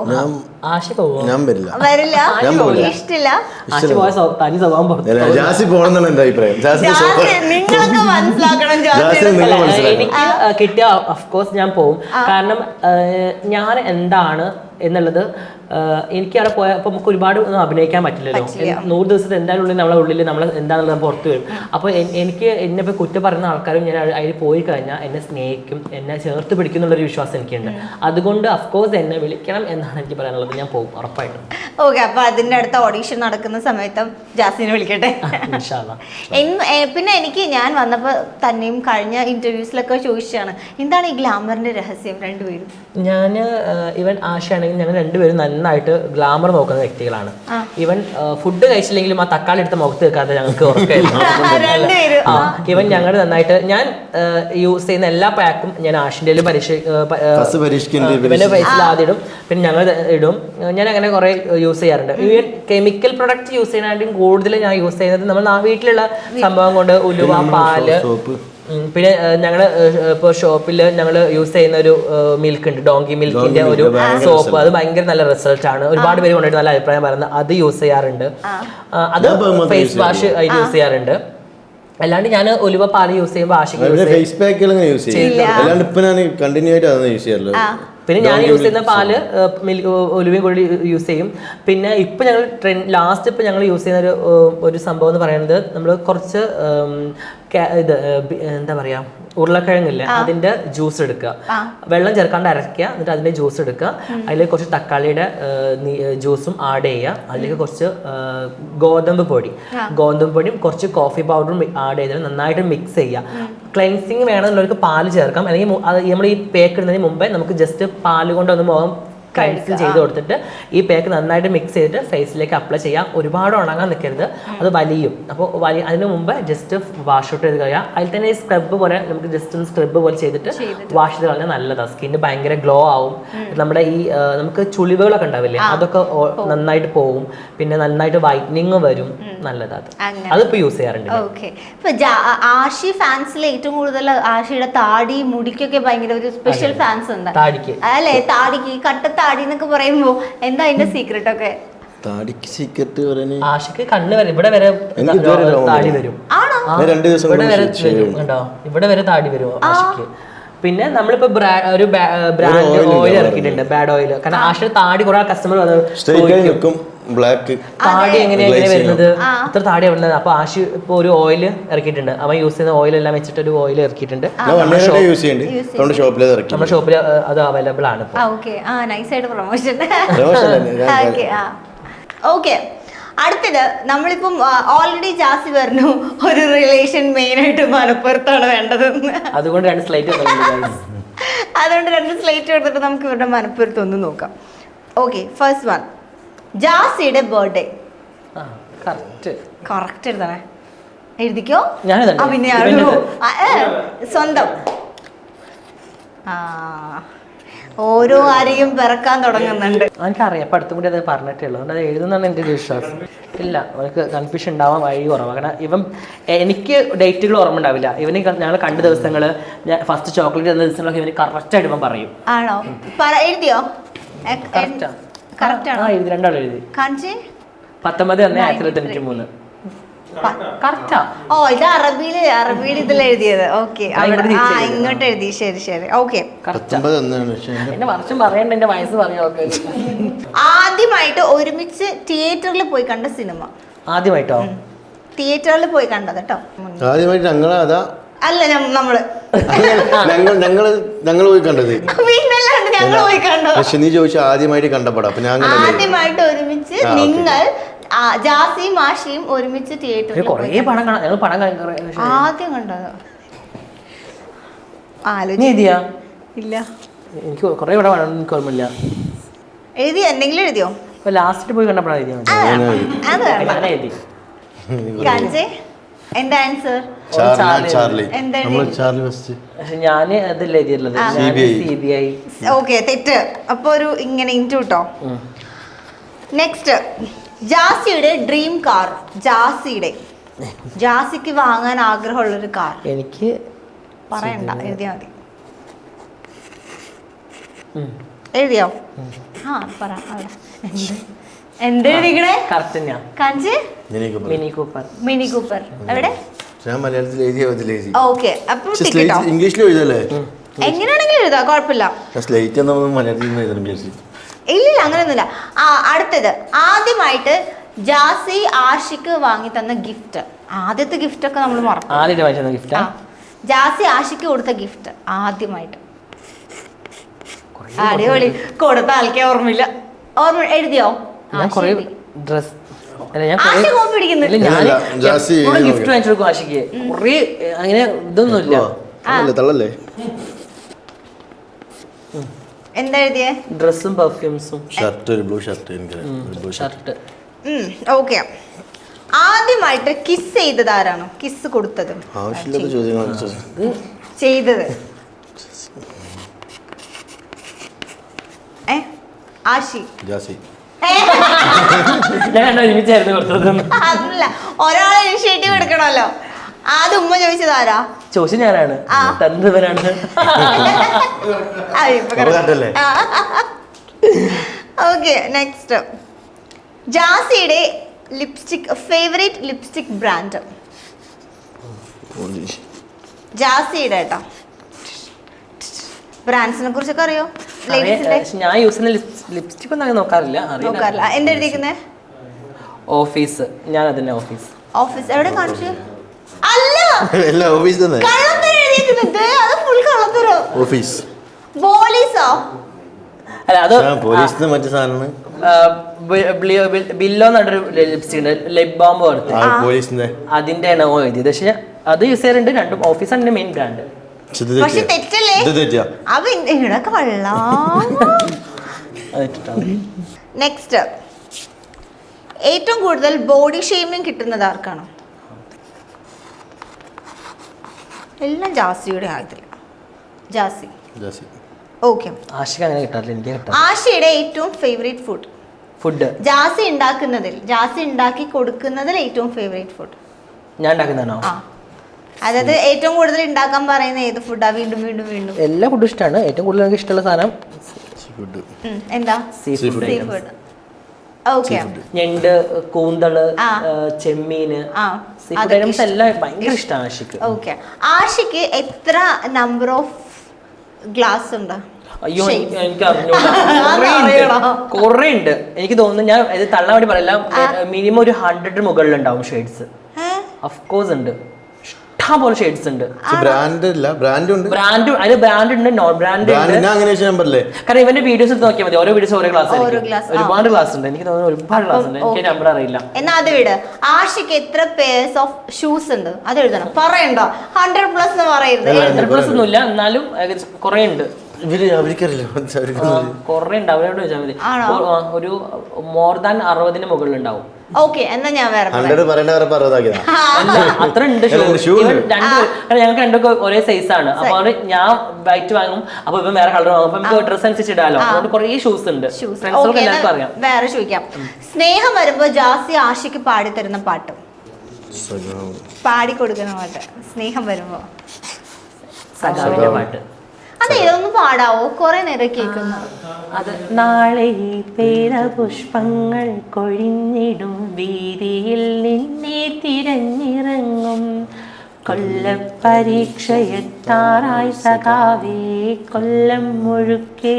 ആശ പോവോ? ഞാൻ വരില്ല. വരില്ല, ഇഷ്ടമില്ല. ജാസി പോകണമെന്നാണ് എന്റെ അഭിപ്രായം. നിങ്ങളൊക്കെ മനസ്സിലാക്കണം. എനിക്ക് കിട്ടിയ ഓഫ്കോഴ്സ് ഞാൻ പോവും. കാരണം ഞാൻ എന്താണ് എന്നുള്ളത് എനിക്ക് അവിടെ പോയപ്പോൾ നമുക്ക് ഒരുപാട് ഒന്നും അഭിനയിക്കാൻ പറ്റില്ലല്ലോ. 100 ദിവസത്തെ എന്തായാലും ഉള്ളിൽ നമ്മളെ ഉള്ളിൽ നമ്മൾ എന്താണെന്നുള്ളത് പുറത്ത് വരും. അപ്പോൾ എനിക്ക് എന്നെ ഇപ്പോൾ കുറ്റം പറയുന്ന ആൾക്കാരും ഞാൻ അതിൽ പോയി കഴിഞ്ഞാൽ എന്നെ സ്നേഹിക്കും, എന്നെ ചേർത്ത് പിടിക്കും എന്നുള്ളൊരു വിശ്വാസം എനിക്കുണ്ട്. അതുകൊണ്ട് അഫ്കോഴ്സ് എന്നെ വിളിക്കണം എന്നാണ് എനിക്ക് പറയാനുള്ളത്. ഞാൻ പോകും ഉറപ്പായിട്ടും. ഓക്കെ, അപ്പൊ അതിന്റെ അടുത്ത ഓഡീഷൻ നടക്കുന്ന സമയത്തും ജാസിനെ വിളിക്കട്ടെ. പിന്നെ ഞാൻ വന്നപ്പോൾ തന്നെയും കഴിഞ്ഞ ഇന്റർവ്യൂസിലൊക്കെ ചോദിച്ചാണ്, എന്താണ് ഈ ഗ്ലാമറിന്റെ രഹസ്യം രണ്ടുപേരും? ഞാൻ ഈവൻ ആശയാണെങ്കിൽ ഞങ്ങൾ രണ്ടുപേരും നന്നായിട്ട് ഗ്ലാമർ നോക്കുന്ന വ്യക്തികളാണ്. ഈവൻ ഫുഡ് കഴിച്ചില്ലെങ്കിലും ആ തക്കാളി എടുത്ത് മുഖത്ത് വെക്കാതെ ഞങ്ങൾക്ക് ഈവൻ ഞങ്ങൾ നന്നായിട്ട് ഞാൻ യൂസ് ചെയ്യുന്ന എല്ലാ പാക്കും ഞാൻ ആഷിന്റെ പൈസ ആദ്യം ഇടും, പിന്നെ ഞങ്ങൾ ഇടും. ഞാൻ അങ്ങനെ കുറെ യൂസ് ചെയ്യാറുണ്ട്. ഈവൻ കെമിക്കൽ പ്രൊഡക്റ്റ് യൂസ് ചെയ്യാനായിട്ടും കൂടുതൽ ഞാൻ യൂസ് ചെയ്യുന്നത് നമ്മൾ വീട്ടിലുള്ള സംഭവം കൊണ്ട് ഉലുവ, പാല്, പിന്നെ ഞങ്ങൾ ഇപ്പോൾ ഷോപ്പിൽ ഞങ്ങൾ യൂസ് ചെയ്യുന്ന ഒരു മിൽക്ക് ഉണ്ട്, ഡോങ്കി മിൽക്കിന്റെ ഒരു സോപ്പ്. അത് ഭയങ്കര നല്ല റിസൾട്ട് ആണ്. ഒരുപാട് പേര് കൊണ്ടിട്ട് നല്ല അഭിപ്രായം പറയുന്നത്. അത് യൂസ് ചെയ്യാറുണ്ട്. അത് ഫേസ് വാഷ് യൂസ് ചെയ്യാറുണ്ട്. അല്ലാണ്ട് ഞാൻ ഒലിവ പാല് യൂസ് ചെയ്യുമ്പോൾ പിന്നെ ഞാൻ യൂസ് ചെയ്യുന്ന പാല് ഒലിവയും കൂടി യൂസ് ചെയ്യും. പിന്നെ ഇപ്പൊ ഞങ്ങൾ ലാസ്റ്റ് ഇപ്പൊ ഞങ്ങൾ യൂസ് ചെയ്യുന്ന ഒരു സംഭവം എന്ന് പറയുന്നത്, നമ്മൾ കുറച്ച് ഇത് എന്താ പറയാ, ഉരുളക്കിഴങ്ങില്ലേ, അതിന്റെ ജ്യൂസ് എടുക്കുക, വെള്ളം ചേർക്കാണ്ട് അരയ്ക്കുക, എന്നിട്ട് അതിന്റെ ജ്യൂസ് എടുക്കുക, അതിലേക്ക് കുറച്ച് തക്കാളിയുടെ ജ്യൂസും ആഡ് ചെയ്യുക, അതിലേക്ക് കുറച്ച് ഗോതമ്പ് പൊടിയും കുറച്ച് കോഫി പൗഡറും ആഡ് ചെയ്തിട്ട് നന്നായിട്ട് മിക്സ് ചെയ്യുക. ക്ലെൻസിങ് വേണമെന്നുള്ളവർക്ക് പാല് ചേർക്കാം, അല്ലെങ്കിൽ നമ്മൾ ഈ പേക്ക് ഇടുന്നതിന് മുമ്പേ നമുക്ക് ജസ്റ്റ് പാല് കൊണ്ടൊന്ന് മുഖം ക്ലെൻസിൽ ചെയ്ത് കൊടുത്തിട്ട് ഈ പാക്ക് നന്നായിട്ട് മിക്സ് ചെയ്തിട്ട് ഫേസിലേക്ക് അപ്ലൈ ചെയ്യാം. ഒരുപാട് ഉണങ്ങാൻ നിൽക്കരുത്, അത് വലിയും. അപ്പോൾ അതിന് മുമ്പ് ജസ്റ്റ് വാഷ് ഔട്ട് ചെയ്ത് കഴിയാം. അതിൽ തന്നെ ഈ സ്ക്രബ് പോലെ നമുക്ക് ജസ്റ്റ് ഒന്ന് സ്ക്രബ് പോലെ ചെയ്തിട്ട് വാഷ് ചെയ്ത് കളഞ്ഞാൽ നല്ലതാണ്. സ്കിന്ന് ഭയങ്കര ഗ്ലോ ആവും. നമ്മുടെ ഈ നമുക്ക് ചുളിവുകളൊക്കെ ഉണ്ടാവില്ലേ, അതൊക്കെ നന്നായിട്ട് പോവും. പിന്നെ നന്നായിട്ട് വൈറ്റനിങ് വരും. നല്ലതാണ്. അതിപ്പോ യൂസ് ചെയ്യാറുണ്ട്. ആഷി ഫാൻസിൽ ഏറ്റവും കൂടുതൽ ആഷിയുടെ താടി മുടിക്കൊക്കെ ഭയങ്കര ഒരു സ്പെഷ്യൽ ഫാൻസ് ഉണ്ട്. താടിക്ക് അല്ലേ, താടിക്ക് കട്ടത്താടി എന്നൊക്കെ പറയുമ്പോ എന്താ അതിന്റെ സീക്രട്ട് ഒക്കെ? താടിക്ക് സീക്രട്ട് പറയാൻ ആഷിക്ക് കണ്ണ് വരെ ഇവിടെ വരെ താടി വരും. ഇവിടെ വരെ താടി വരും ആഷിക്ക്. പിന്നെ നമ്മളിപ്പോ ഒരു ബ്രാൻഡ് ഓയിൽ ഇറക്കിയിട്ടുണ്ട്, ബാഡ് ഓയിൽ. കാരണം ആഷിയുടെ താടി കുറെ കസ്റ്റമർ താടി എങ്ങനെയാ വരുന്നത്, ഇത്ര താടി വരുന്നത്. അപ്പൊ ആഷി ഇപ്പൊ ഒരു ഓയിൽ ഇറക്കിയിട്ടുണ്ട്. അവൻ യൂസ് ചെയ്യുന്ന ഓയിൽ എല്ലാം വെച്ചിട്ട് ഒരു ഓയിൽ ഇറക്കിയിട്ടുണ്ട്. നമ്മുടെ ഷോപ്പിൽ അത് അവൈലബിൾ ആണ്. അടുത്തത് നമ്മളിപ്പം ഓൾറെഡി ജാസി പറഞ്ഞു ഒരു റിലേഷൻ മെയിൻ ആയിട്ട് മലപ്പുറത്താണ് വേണ്ടതെന്ന്. അതുകൊണ്ട് 2 സ്ലൈറ്റ് എടുത്തിട്ട് നമുക്ക് ഇവരുടെ മലപ്പുറത്ത് ഒന്ന് നോക്കാം. ഓക്കെ, ഫസ്റ്റ് വൺ, ജാസിയുടെ ബർത്ത്ഡേ. കറക്റ്റ് എഴുതണേ, എഴുതിക്കോ. പിന്നെ സ്വന്തം ഓരോ ആരെയും പിറക്കാൻ തുടങ്ങുന്നുണ്ട്. എനിക്കറിയാം, അപ്പം അടുത്തും കൂടി അത് പറഞ്ഞിട്ടുള്ളൂ. അതുകൊണ്ട് അത് എഴുതുന്നതാണ് എൻ്റെ ഒരു വിശ്വാസം. ഇല്ല, അവർക്ക് കൺഫ്യൂഷൻ ഉണ്ടാവാൻ വഴി കുറവാണ്. കാരണം എനിക്ക് ഡേറ്റുകൾ ഓർമ്മ ഉണ്ടാവില്ല. ഇവന് ഞങ്ങൾ കണ്ട ദിവസങ്ങൾ, ഫസ്റ്റ് ചോക്ലേറ്റ് തന്ന ദിവസങ്ങളൊക്കെ ഇവന് കറക്റ്റായിട്ട് ഇവൻ പറയും. ആണോ? എഴുതിയോ? കറക്റ്റ് ആണോ? എഴുതി, രണ്ടാളും എഴുതി. 19/1/1993. ഓ, ഇത് അറബിയിൽ ഇതിൽ എഴുതിയത്. ഓക്കെ, ഇങ്ങോട്ട് എഴുതി. ശരി. ഓക്കെ, വർഷം പറയണ്ട, എന്റെ വയസ്സ് പറയാം. ആദ്യമായിട്ട് ഒരുമിച്ച് തിയേറ്ററിൽ പോയി കണ്ട സിനിമ? ആദ്യമായിട്ടോ? തിയേറ്ററിൽ പോയി കണ്ടത് കേട്ടോ. ആദ്യമായിട്ട് ഞങ്ങളതാ അല്ല നമ്മള് ഞങ്ങൾ പോയി കണ്ടത്. പിന്നല്ലാണ്ട് ഞങ്ങൾ പോയി കണ്ടു. പക്ഷെ നീ ചോദിച്ചു ആദ്യമായിട്ട് കണ്ട പടം. അപ്പൊ ഞാൻ ആദ്യമായിട്ട് ഒരുമിച്ച് നിങ്ങൾ ജാസിയും ആഷിയും ഒരുമിച്ച് തിയേറ്ററിൽ ആദ്യം കണ്ടത് ഇല്ല. എനിക്ക് കുറെ ഇവിടെ എനിക്ക് ഓർമ്മയില്ല. എഴുതി എന്തെങ്കിലും എഴുതിയോ? ലാസ്റ്റ് പോയി കണ്ടപ്പോഴാണ് എഴുതി. എന്താ ആൻസർ? ഞാന് അതല്ല എഴുതിയുള്ളത്. CBI. ഓക്കെ, തെറ്റ്. അപ്പൊ ഒരു ഇങ്ങനെ ഇൻറ്റു കേട്ടോ. നെക്സ്റ്റ്, ജാസിയുടെ ഡ്രീം കാർ. ജാസിക്ക് വാങ്ങാൻ ആഗ്രഹമുള്ളൊരു കാർ. എനിക്ക് പറയണ്ട, എഴുതിയാ മതി. എഴുതിയോ? ആ പറ. എന്തെഴുതിക്കണേ? Mini Cooper. എവിടെ? ഓക്കെ, അപ്പൊ ഇംഗ്ലീഷിൽ എഴുതല്ലേ? എങ്ങനെയാണെങ്കിലും എഴുതാം, കുഴപ്പമില്ല. ഇല്ല അങ്ങനെയൊന്നുമില്ല. അടുത്തത്, ആദ്യമായിട്ട് ജാസി ആഷിക്ക് വാങ്ങി തന്ന ഗിഫ്റ്റ്. ആദ്യത്തെ ഗിഫ്റ്റ് ഒക്കെ നമ്മൾ മറക്കും. ജാസി ആഷിക്ക് കൊടുത്ത ഗിഫ്റ്റ് ആദ്യമായിട്ട്. അടിപൊളി. കൊടുത്ത ആൾക്കേ ഓർമ്മയില്ല. എഴുതിയോ? ഗിഫ്റ്റ് വാങ്ങിച്ചു കൊടുക്കും ആഷിക്ക്. അങ്ങനെ ഇതൊന്നുമില്ല. എന്താ എഴുതിയേ? ഡ്രസ്സും പെർഫ്യൂംസും. ഷർട്ട്. ഓക്കെ. ആദ്യമായിട്ട് കിസ് ചെയ്തത് ആരാണോ? കിസ് കൊടുത്തത് ചെയ്തത് ആഷി. അതല്ല, ഒരാളെ ഇനിഷ്യേറ്റീവ് എടുക്കണമല്ലോ. ആദ്യം ഉമ്മ ചോദിച്ചത് ആരാ? ചോദിച്ചു ഞാനാണ്. ഓക്കെ, നെക്സ്റ്റ്, ജാസിയുടെ ഫേവറേറ്റ് ലിപ്സ്റ്റിക് ബ്രാൻഡ്. ജാസിയുടെ കേട്ടോ. ബ്രാൻഡ്സിനെ കുറിച്ചൊക്കെ അറിയോ? ഞാൻ യൂസ് ചെയ്യുന്ന ലിപ്സ്റ്റിക് ഒന്നും അങ്ങനെ നോക്കാറില്ല. എന്താ എഴുതിയിരിക്കുന്നേ? ഓഫീസ്. ഞാൻ അതിന്റെ ഓഫീസ്. എവിടെ കാണിച്ചു? അല്ല, ബില്ലോ എന്നൊരു ലിപ്സ്റ്റിക് ഉണ്ട്, ലിപ് ബാം പോലത്തെ. അതിന്റെ ആണ് എഴുതിയത്. പക്ഷെ അത് യൂസ് ചെയ്യാറുണ്ട്. രണ്ടും ഓഫീസാണ് എന്റെ മെയിൻ ബ്രാൻഡ്. നെക്സ്റ്റ്, ഏറ്റവും കൂടുതൽ ബോഡി ഷേമിങ് കിട്ടുന്നത് ആർക്കാണോ? എല്ലാം ജാസിയുടെ ആയതില്ല. ജാസി. ഓക്കെ. ആഷിക്ക് അങ്ങനെ കിട്ടാറില്ല. എനിക്ക് കിട്ടാറില്ല. ആഷിയുടെ ഏറ്റവും ഫേവറേറ്റ് ഫുഡ്. ജാസി ഉണ്ടാക്കി കൊടുക്കുന്നതിൽ ഏറ്റവും ഫേവറേറ്റ് ഫുഡ്. ഞാൻ ഉണ്ടാക്കുന്നതാണോ? അതായത് ഏറ്റവും കൂടുതൽ ഉണ്ടാക്കാൻ പറയുന്ന ഏത് ഫുഡാ? വീണ്ടും എല്ലാ ഫുഡും ഇഷ്ടമാണ്. ഏറ്റവും കൂടുതൽ എനിക്ക് ഇഷ്ടമുള്ള സാധനം എന്താ? Sea food. ഓക്കെ. ഞണ്ട്, കൂന്തള്, ചെമ്മീന്, സീ ഫുഡ് ഐറ്റംസ് എല്ലാം ഭയങ്കര ഇഷ്ടമാണ് ആഷിക്ക്. ഓക്കെ. ആഷിക്ക് എത്ര നമ്പർ ഓഫ് ഗ്ലാസ് ഉണ്ട്? അയ്യോ, എനിക്ക് കൊറേ ഉണ്ട്. എനിക്ക് തോന്നുന്നു, ഞാൻ ഇത് തള്ളാൻ വേണ്ടി പറയില്ല, മിനിമം ഒരു 100 മുകളിലുണ്ടാവും ഷെയ്ഡ്സ്. ഓഫ് കോഴ്സ് ഉണ്ട്, പോലെ ഷെയ്ഡ്സ് ഉണ്ട്. ബ്രാൻഡ് ഉണ്ട്, നോൺ ബ്രാൻഡ് ഉണ്ട്. കാരണം ഇവന്റെ വീഡിയോസ് നോക്കിയാൽ മതി, ഓരോ വീഡിയോസ് ഓരോ ക്ലാസ് ഒരുപാട് ക്ലാസ് ഉണ്ട്. എനിക്ക് തോന്നുന്നു ഒരുപാട് ക്ലാസ് ഉണ്ട്. എനിക്ക് നമ്പർ അറിയില്ല. എന്നാ അത് വിട്. ആഷിക്ക് എത്ര പേഴ്സ് ഓഫ് ഷൂസ് ഉണ്ട്? അത് എഴുതണം. പറയണ്ടോ 100+ എന്ന് പറയരുത്. 100+ ഒന്നുമില്ല, എന്നാലും കുറെ ഉണ്ട്. കൊറേ ഉണ്ട്, അവരോട് ചോദിച്ചാൽ മതി. ഒരു മോർ ദാൻ 60 മുകളിൽ ഉണ്ടാവും. ഓക്കെ, എന്നാ ഞാൻ വേറെ അത്ര ഉണ്ട്. ഞങ്ങൾക്ക് രണ്ടൊക്കെ ഒരേ സൈസ് ആണ്. അപ്പൊ ഞാൻ വൈറ്റ് വാങ്ങും, അപ്പൊ ഇവൻ വേറെ കളർ വാങ്ങും. അപ്പൊ നമുക്ക് ഡ്രസ് അനുസരിച്ച് ഇടാലോ. അതുകൊണ്ട് കുറേ ഷൂസ് ഉണ്ട്. ഫ്രണ്ട്സൊക്കെ എല്ലാവർക്കും അറിയാം. വേറെ ചോദിക്കാം. സ്നേഹം വരുമ്പോ ജാസി ആഷിക്ക് പാടിത്തരുന്ന പാട്ട്, പാടിക്കൊടുക്കുന്ന പാട്ട്. സ്നേഹം വരുമ്പോ സഖാവിന്റെ പാട്ട്. അതേതൊന്ന് പാടാവോ? കൊറേ നേരം കേൾക്കുന്നു. അത് നാളെ പേരപുഷ്പങ്ങൾ കൊഴിഞ്ഞിടും വീതിയിൽ നിന്നെ തിരഞ്ഞിറങ്ങും കൊല്ലപ്പരീക്ഷയെത്താറായി സഖാവേ കൊല്ലം മുഴുക്കെ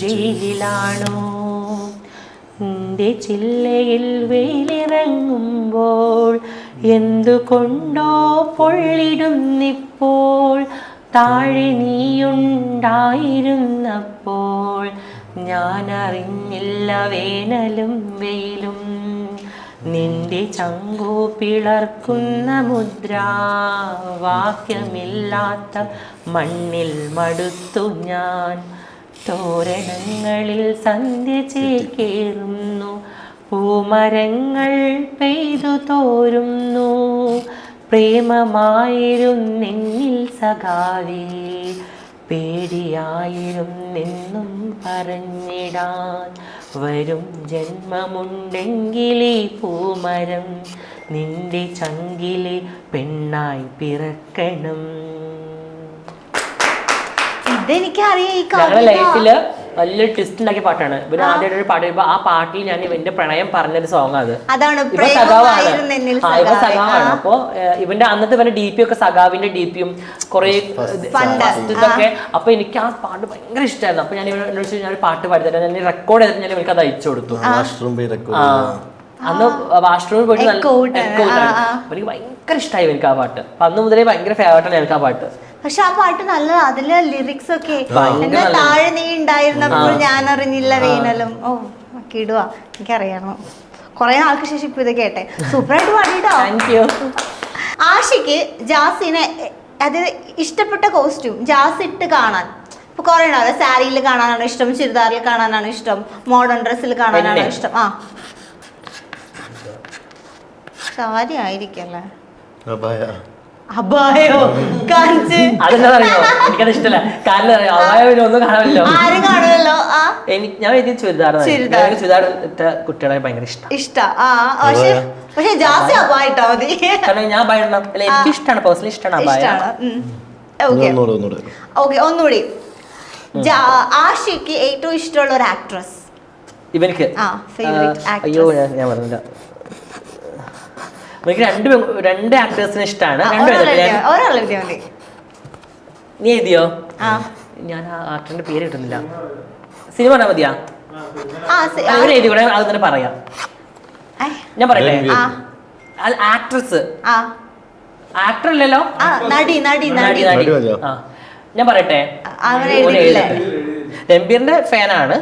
ജയിലിലാണോ നിന്റെ ചില്ലയിൽ വെയിലിറങ്ങുമ്പോൾ എന്തുകൊണ്ടോ പൊള്ളിടും ഇപ്പോൾ താഴെ നീയുണ്ടായിരുന്നപ്പോൾ ഞാൻ അറിഞ്ഞില്ല വേനലും വെയിലും നിന്റെ ചങ്കു പിളർക്കുന്ന മുദ്രാവാക്യമില്ലാത്ത മണ്ണിൽ മടുത്തു ഞാൻ തോരണങ്ങളിൽ സന്ധ്യ ചേക്കേറുന്നു പൂമരങ്ങൾ പെയ്തു തോരുന്നു പ്രേമമായിരുന്നെന്നിൽ സഖാവേ പേടിയായിരുന്നെന്നും പറഞ്ഞിടാൻ വരും ജന്മമുണ്ടെങ്കിലേ പൂമരം നിന്റെ ചങ്കിലെ പെണ്ണായി പിറക്കണം. ഇതെനിക്കറിയാം. ഈ ഞങ്ങളുടെ ലൈഫില് വലിയൊരു ട്വിസ്റ്റ് ഉണ്ടാക്കിയ പാട്ടാണ്. ഇവര് ആദ്യമായിട്ട് ഒരു പാട്ട് വരുമ്പോ ആ പാട്ടിൽ ഞാൻ ഇവന്റെ പ്രണയം പറഞ്ഞൊരു സോങ് അത്. ഇവ സഖാവാണ്. അപ്പൊ ഇവന്റെ അന്നത്തെ ഇവന്റെ DP ഒക്കെ സഖാവിന്റെ DPയും കുറെ ഇതൊക്കെ. അപ്പൊ എനിക്ക് ആ പാട്ട് ഭയങ്കര ഇഷ്ടമായിരുന്നു. അപ്പൊ ഞാൻ ഇവനോട് ഞാൻ ഒരു പാട്ട് പാടിത്തരാം, ഞാൻ റെക്കോർഡ് ചെയ്തിട്ട് ഞാൻ ഇവർക്ക് അത് അയച്ചു കൊടുത്തു. അന്ന് വാഷ്റൂമിൽ പോയിട്ട് എനിക്ക് ഭയങ്കര ഇഷ്ടമായി എനിക്ക് ആ പാട്ട്. അപ്പൊ അന്ന് മുതലേ ഭയങ്കര ഫേവറേറ്റ് ആണ് എനിക്ക് ആ പാട്ട്. പക്ഷെ ആ പാട്ട് നല്ലതാ, അതിലെ ലിറിക്സ് ഒക്കെ താഴെ നീ ഉണ്ടായിരുന്നപ്പോൾ ഞാൻ അറിഞ്ഞില്ല വേനലും. ഓ കിടുവാ, എനിക്കറിയാമോ. കുറെ നാൾക്ക് ശേഷം ഇപ്പൊ ഇത് കേട്ടെ. സൂപ്പറായിട്ട് പാടിട്ടോ. ആഷിക്ക് ജാസിനെ അതായത് ഇഷ്ടപ്പെട്ട കോസ്റ്റ്യൂം ജാസ് ഇട്ട് കാണാൻ ഇപ്പൊ കുറെ ഉണ്ടാവില്ല. സാരിയിൽ കാണാനാണോ ഇഷ്ടം, ചുരിദാറിൽ കാണാനാണോ ഇഷ്ടം, മോഡേൺ ഡ്രസ്സിൽ കാണാനാണോ ഇഷ്ടം? ആ സാരി ആയിരിക്കല്ലേ. അബായോ കാണിച്ച് അതെന്താ അറിയോ, എനിക്കത് ഇഷ്ടമല്ല. കാരണം അബായോ ഒന്നും കാണാമല്ലോ, ആരും കാണുമല്ലോ. ഞാൻ ചുരിദാർ ഇട്ട കുട്ടികളെ ഭയങ്കര ഇഷ്ടം. പക്ഷെ ജാസി അബായ ഇട്ടാ മതി. കാരണം ഞാൻ ഭയങ്കര എനിക്ക് ഇഷ്ടമാണ്, പേഴ്സണലി ഇഷ്ടമാണ് അബായ. ഓക്കെ ഒന്നുകൂടി. ആഷിക്ക് ഏറ്റവും ഇഷ്ടമുള്ള ഒരു ആക്ട്രസ് ഇവനിക്ക്? അയ്യോ ഞാൻ പറഞ്ഞില്ല. എനിക്ക് രണ്ട് ആക്ടേഴ്സിനെ ഇഷ്ടമാണ്. നീ എഴുതിയോ? ഞാൻ ആ ആക്ടറിന്റെ പേര് കിട്ടുന്നില്ല. സിനിമ പറഞ്ഞാൽ മതിയാ? എഴുതി കൂടെ അത് തന്നെ പറയാം. ഞാൻ പറയട്ടെ. ആക്ട്രസ്, ആക്ടർ അല്ലല്ലോ, ഞാൻ പറയട്ടെ. രൺബീറിന്റെ ഫാനാണ്.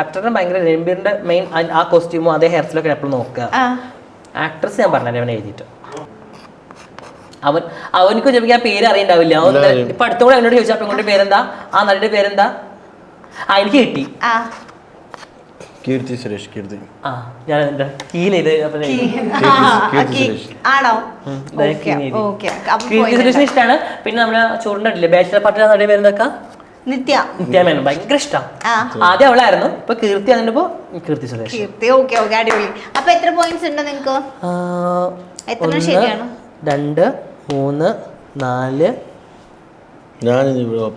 ആക്ടറിന് ഭയങ്കര രൺബീറിന്റെ മെയിൻ ആ കോസ്റ്റ്യൂമും അതേ ഹെയർ സ്റ്റൈലൊക്കെ എപ്പോഴും നോക്കുക. ആക്ട്രസ് ഞാൻ പറഞ്ഞു അവൻ എഴുതിയിട്ട്. അവനക്ക് ചിലപ്പോൾ ആ പേര് അറിയണ്ടാവില്ല. ഇപ്പൊ അടുത്തുകൂടെ അവനോട് ചോദിച്ചാൽ പെങ്ങളുടെ പേരെന്താ, ആ നടിയുടെ പേരെന്താ? എനിക്ക് കിട്ടി. കീർത്തി സുരേഷ്. കീർത്തി ഞാൻ എന്താ കീർത്തി സുരേഷിന് ഇഷ്ടമാണ്. പിന്നെ നമ്മളെ ചോറിന്റെ ഇല്ലേ ബാച്ചിലർ പാർട്ടിയുടെ നടിയുടെ പേരെന്താ? നിത്യമേനൻ. ഭയങ്കര ഇഷ്ടം. ആദ്യം അവളായിരുന്നു, ഇപ്പൊ കീർത്തി അതിനിപ്പോ കീർത്തി സുരേഷ്. 1 2 3 4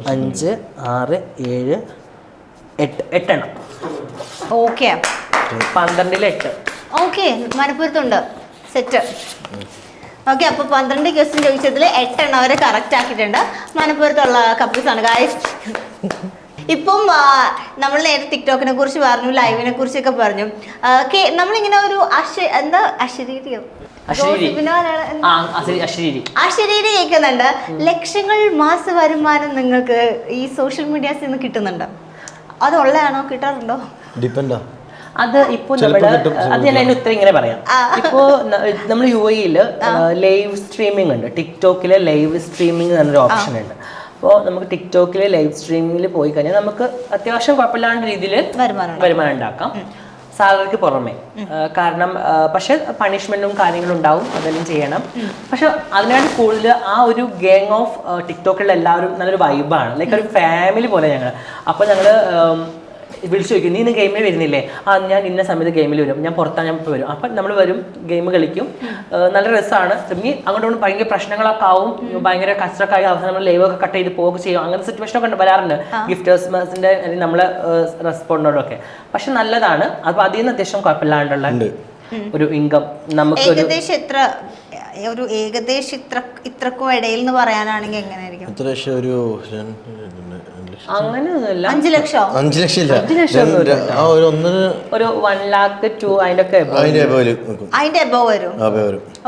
5 6 7 8 എണ്ണം. 12 ഓക്കെ മലപ്പുറത്തുണ്ട് സെറ്റ്. ഓക്കെ, അപ്പൊ 12 ക്വസ്റ്റ്യൻ ചോദിച്ചതിൽ 8 എണ്ണം വരെ കറക്റ്റ് ആക്കിയിട്ടുണ്ട്. മലപ്പുറത്തുള്ള കപ്പിൾസ് ആണ് ഗായ്സ്. ഇപ്പം നമ്മൾ നേരെ ടിക്ടോക്കിനെ കുറിച്ച് പറഞ്ഞു, ലൈവിനെ കുറിച്ചൊക്കെ പറഞ്ഞു. നമ്മളിങ്ങനെ ഒരു അശരീരി കേൾക്കുന്നുണ്ട്. ലക്ഷങ്ങൾ മാസ വരുമാനം നിങ്ങൾക്ക് ഈ സോഷ്യൽ മീഡിയാസിൽ നിന്ന് കിട്ടുന്നുണ്ട്. അതുള്ളതാണോ, കിട്ടാറുണ്ടോ? ഡിപ്പെൻഡാ. അത് ഇപ്പൊ നമ്മള് അത് ഞാൻ അതിന്റെ ഉത്തരം ഇങ്ങനെ പറയാം. ഇപ്പോ നമ്മൾ UAE ലൈവ് സ്ട്രീമിംഗ് ഉണ്ട്. ടിക്ടോക്കിലെ ലൈവ് സ്ട്രീമിംഗ് എന്നൊരു ഓപ്ഷൻ ഉണ്ട്. അപ്പോൾ നമുക്ക് ടിക്ടോക്കിലെ ലൈവ് സ്ട്രീമിങ്ങിൽ പോയി കഴിഞ്ഞാൽ നമുക്ക് അത്യാവശ്യം കുഴപ്പമില്ലാത്ത രീതിയിൽ വരുമാനം ഉണ്ടാക്കാം, സാലറിക്ക് പുറമെ. കാരണം പക്ഷെ പണിഷ്മെന്റും കാര്യങ്ങളും ഉണ്ടാവും, അതെല്ലാം ചെയ്യണം. പക്ഷെ അതിനായിട്ട് കൂടുതൽ ആ ഒരു ഗാങ് ഓഫ് ടിക്ടോക്കിലുള്ള എല്ലാവരും നല്ലൊരു വൈബാണ്, ലൈക്ക് ഒരു ഫാമിലി പോലെ ഞങ്ങൾ. അപ്പോൾ ഞങ്ങൾ വിളിച്ചു ചോദിക്കും, നീ ഇന്ന് ഗെയിമിൽ വരുന്നില്ലേ? ഞാൻ ഇന്ന സമയത്ത് ഗെയിമിൽ വരും, ഞാൻ പുറത്താണ്, ഞാൻ ഇപ്പോൾ വരും. അപ്പം നമ്മൾ വരും, ഗെയിം കളിക്കും, നല്ല രസമാണ്. ഇനി അങ്ങോട്ട് ഭയങ്കര പ്രശ്നങ്ങളൊക്കെ ആവും, ഭയങ്കര കഷ്ടക്കായി അവസാനം നമ്മൾ ലൈവൊക്കെ കട്ട് ചെയ്ത് പോകുക ചെയ്യും. അങ്ങനത്തെ സിറ്റുവേഷനൊക്കെ വരാറുണ്ട് ഗിഫ്റ്റേഴ്സിന്റെ നമ്മളെ റെസ്പോണ്ടോടൊക്കെ. പക്ഷെ നല്ലതാണ്. അപ്പോൾ അതിൽ നിന്ന് അത്യാവശ്യം കുഴപ്പമില്ലാണ്ടുള്ള ഒരു ഇൻകം നമുക്ക്. ഏകദേശം ഇത്രക്കും ഇടയിൽ എന്ന് പറയാനാണെങ്കിൽ എങ്ങനെയായിരിക്കും? അങ്ങനെയൊന്നുമില്ല. 5 ലക്ഷം 5 ലക്ഷം ഇല്ല, ഒരു 1 lakh 2 അതിന്റെ എബോവ് വരും.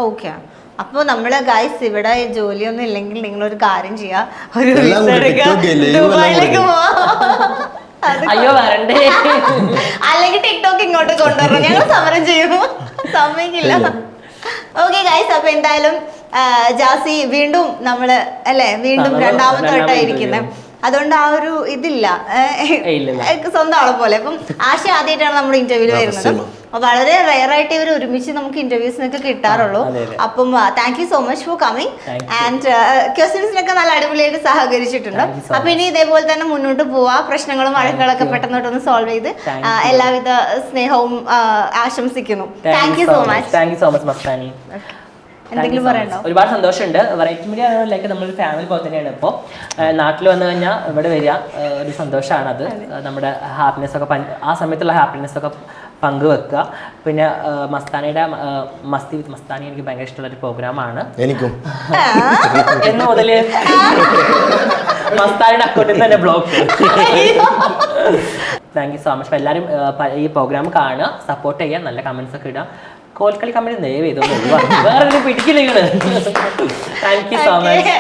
ഓക്കെ. അപ്പോൾ നമ്മള് ഗൈസ് ഇവിടെ ജോലിയൊന്നും ഇല്ലെങ്കിൽ നിങ്ങളൊരു കാര്യം ചെയ്യാ, ഒരു എല്ലാം visa കൂടി എടുക്കുക, TikTok ഇല്ലേ? ദുബായിലേക്ക് പോവാ. അയ്യോ വരണ്ടേ. അല്ലെങ്കിൽ ടിക്ടോക്ക് ഇങ്ങോട്ട് കൊണ്ടുവരണം, ഞങ്ങൾ സമരം ചെയ്യും, സമ്മതിക്കില്ല. ഓക്കെ ഗൈസ്, അപ്പൊ എന്തായാലും ജാസി വീണ്ടും നമ്മള് അല്ലെ വീണ്ടും രണ്ടാമത്തെ വട്ടമായിരിക്കുന്നത്. അതുകൊണ്ട് ആ ഒരു ഇതില്ല, സ്വന്തം ആളെ പോലെ. അപ്പം ആശ ആദ്യമായിട്ടാണ് നമ്മുടെ ഇന്റർവ്യൂല് വരുന്നത്. വളരെ റെയർ ആയിട്ട് ഇവർ ഒരുമിച്ച് നമുക്ക് ഇന്റർവ്യൂസിനൊക്കെ കിട്ടാറുള്ളൂ. അപ്പം thank you so much for coming and ക്വസ്റ്റ്യൻസിനൊക്കെ നല്ല അടിപൊളിയായിട്ട് സഹകരിച്ചിട്ടുണ്ട്. അപ്പൊ ഇനി ഇതേപോലെ തന്നെ മുന്നോട്ട് പോവാ, പ്രശ്നങ്ങളും വഴക്കുകളൊക്കെ പെട്ടെന്നോട്ടൊന്ന് സോൾവ് ചെയ്ത് എല്ലാവിധ സ്നേഹവും ആശംസിക്കുന്നു. Thank you so much. Thank you so much Mastani. എന്തെങ്കിലും പറയണ്ടോ? ഒരുപാട് സന്തോഷമുണ്ട്. വെറൈറ്റി മീഡിയ ലൈക്ക് നമ്മളൊരു ഫാമിലി പോലെ തന്നെയാണ്. ഇപ്പോൾ നാട്ടിൽ വന്നു കഴിഞ്ഞാൽ ഇവിടെ വരിക ഒരു സന്തോഷമാണ്. അത് നമ്മുടെ ഹാപ്പിനെസ് ഒക്കെ ആ സമയത്തുള്ള ഹാപ്പിനെസ് ഒക്കെ പങ്കുവെക്കുക. പിന്നെ മസ്താനിയുടെ മസ്തി വിത്ത് മസ്താനി എനിക്ക് ഭയങ്കര ഇഷ്ടമുള്ള ഒരു പ്രോഗ്രാമാണ്. എനിക്കും എന്ന് മുതല് മസ്താനിയുടെ അക്കൗണ്ടിൽ തന്നെ block. Thank you so much. അപ്പോൾ എല്ലാവരും ഈ പ്രോഗ്രാം കാണുക, സപ്പോർട്ട് ചെയ്യുക, നല്ല കമൻസ് ഒക്കെ ഇടുക. കോൽക്കളി കമ്പനി ദയവ് ചെയ്തോളൂ, വേറെ പിടിക്കില്ല. Thank you so much.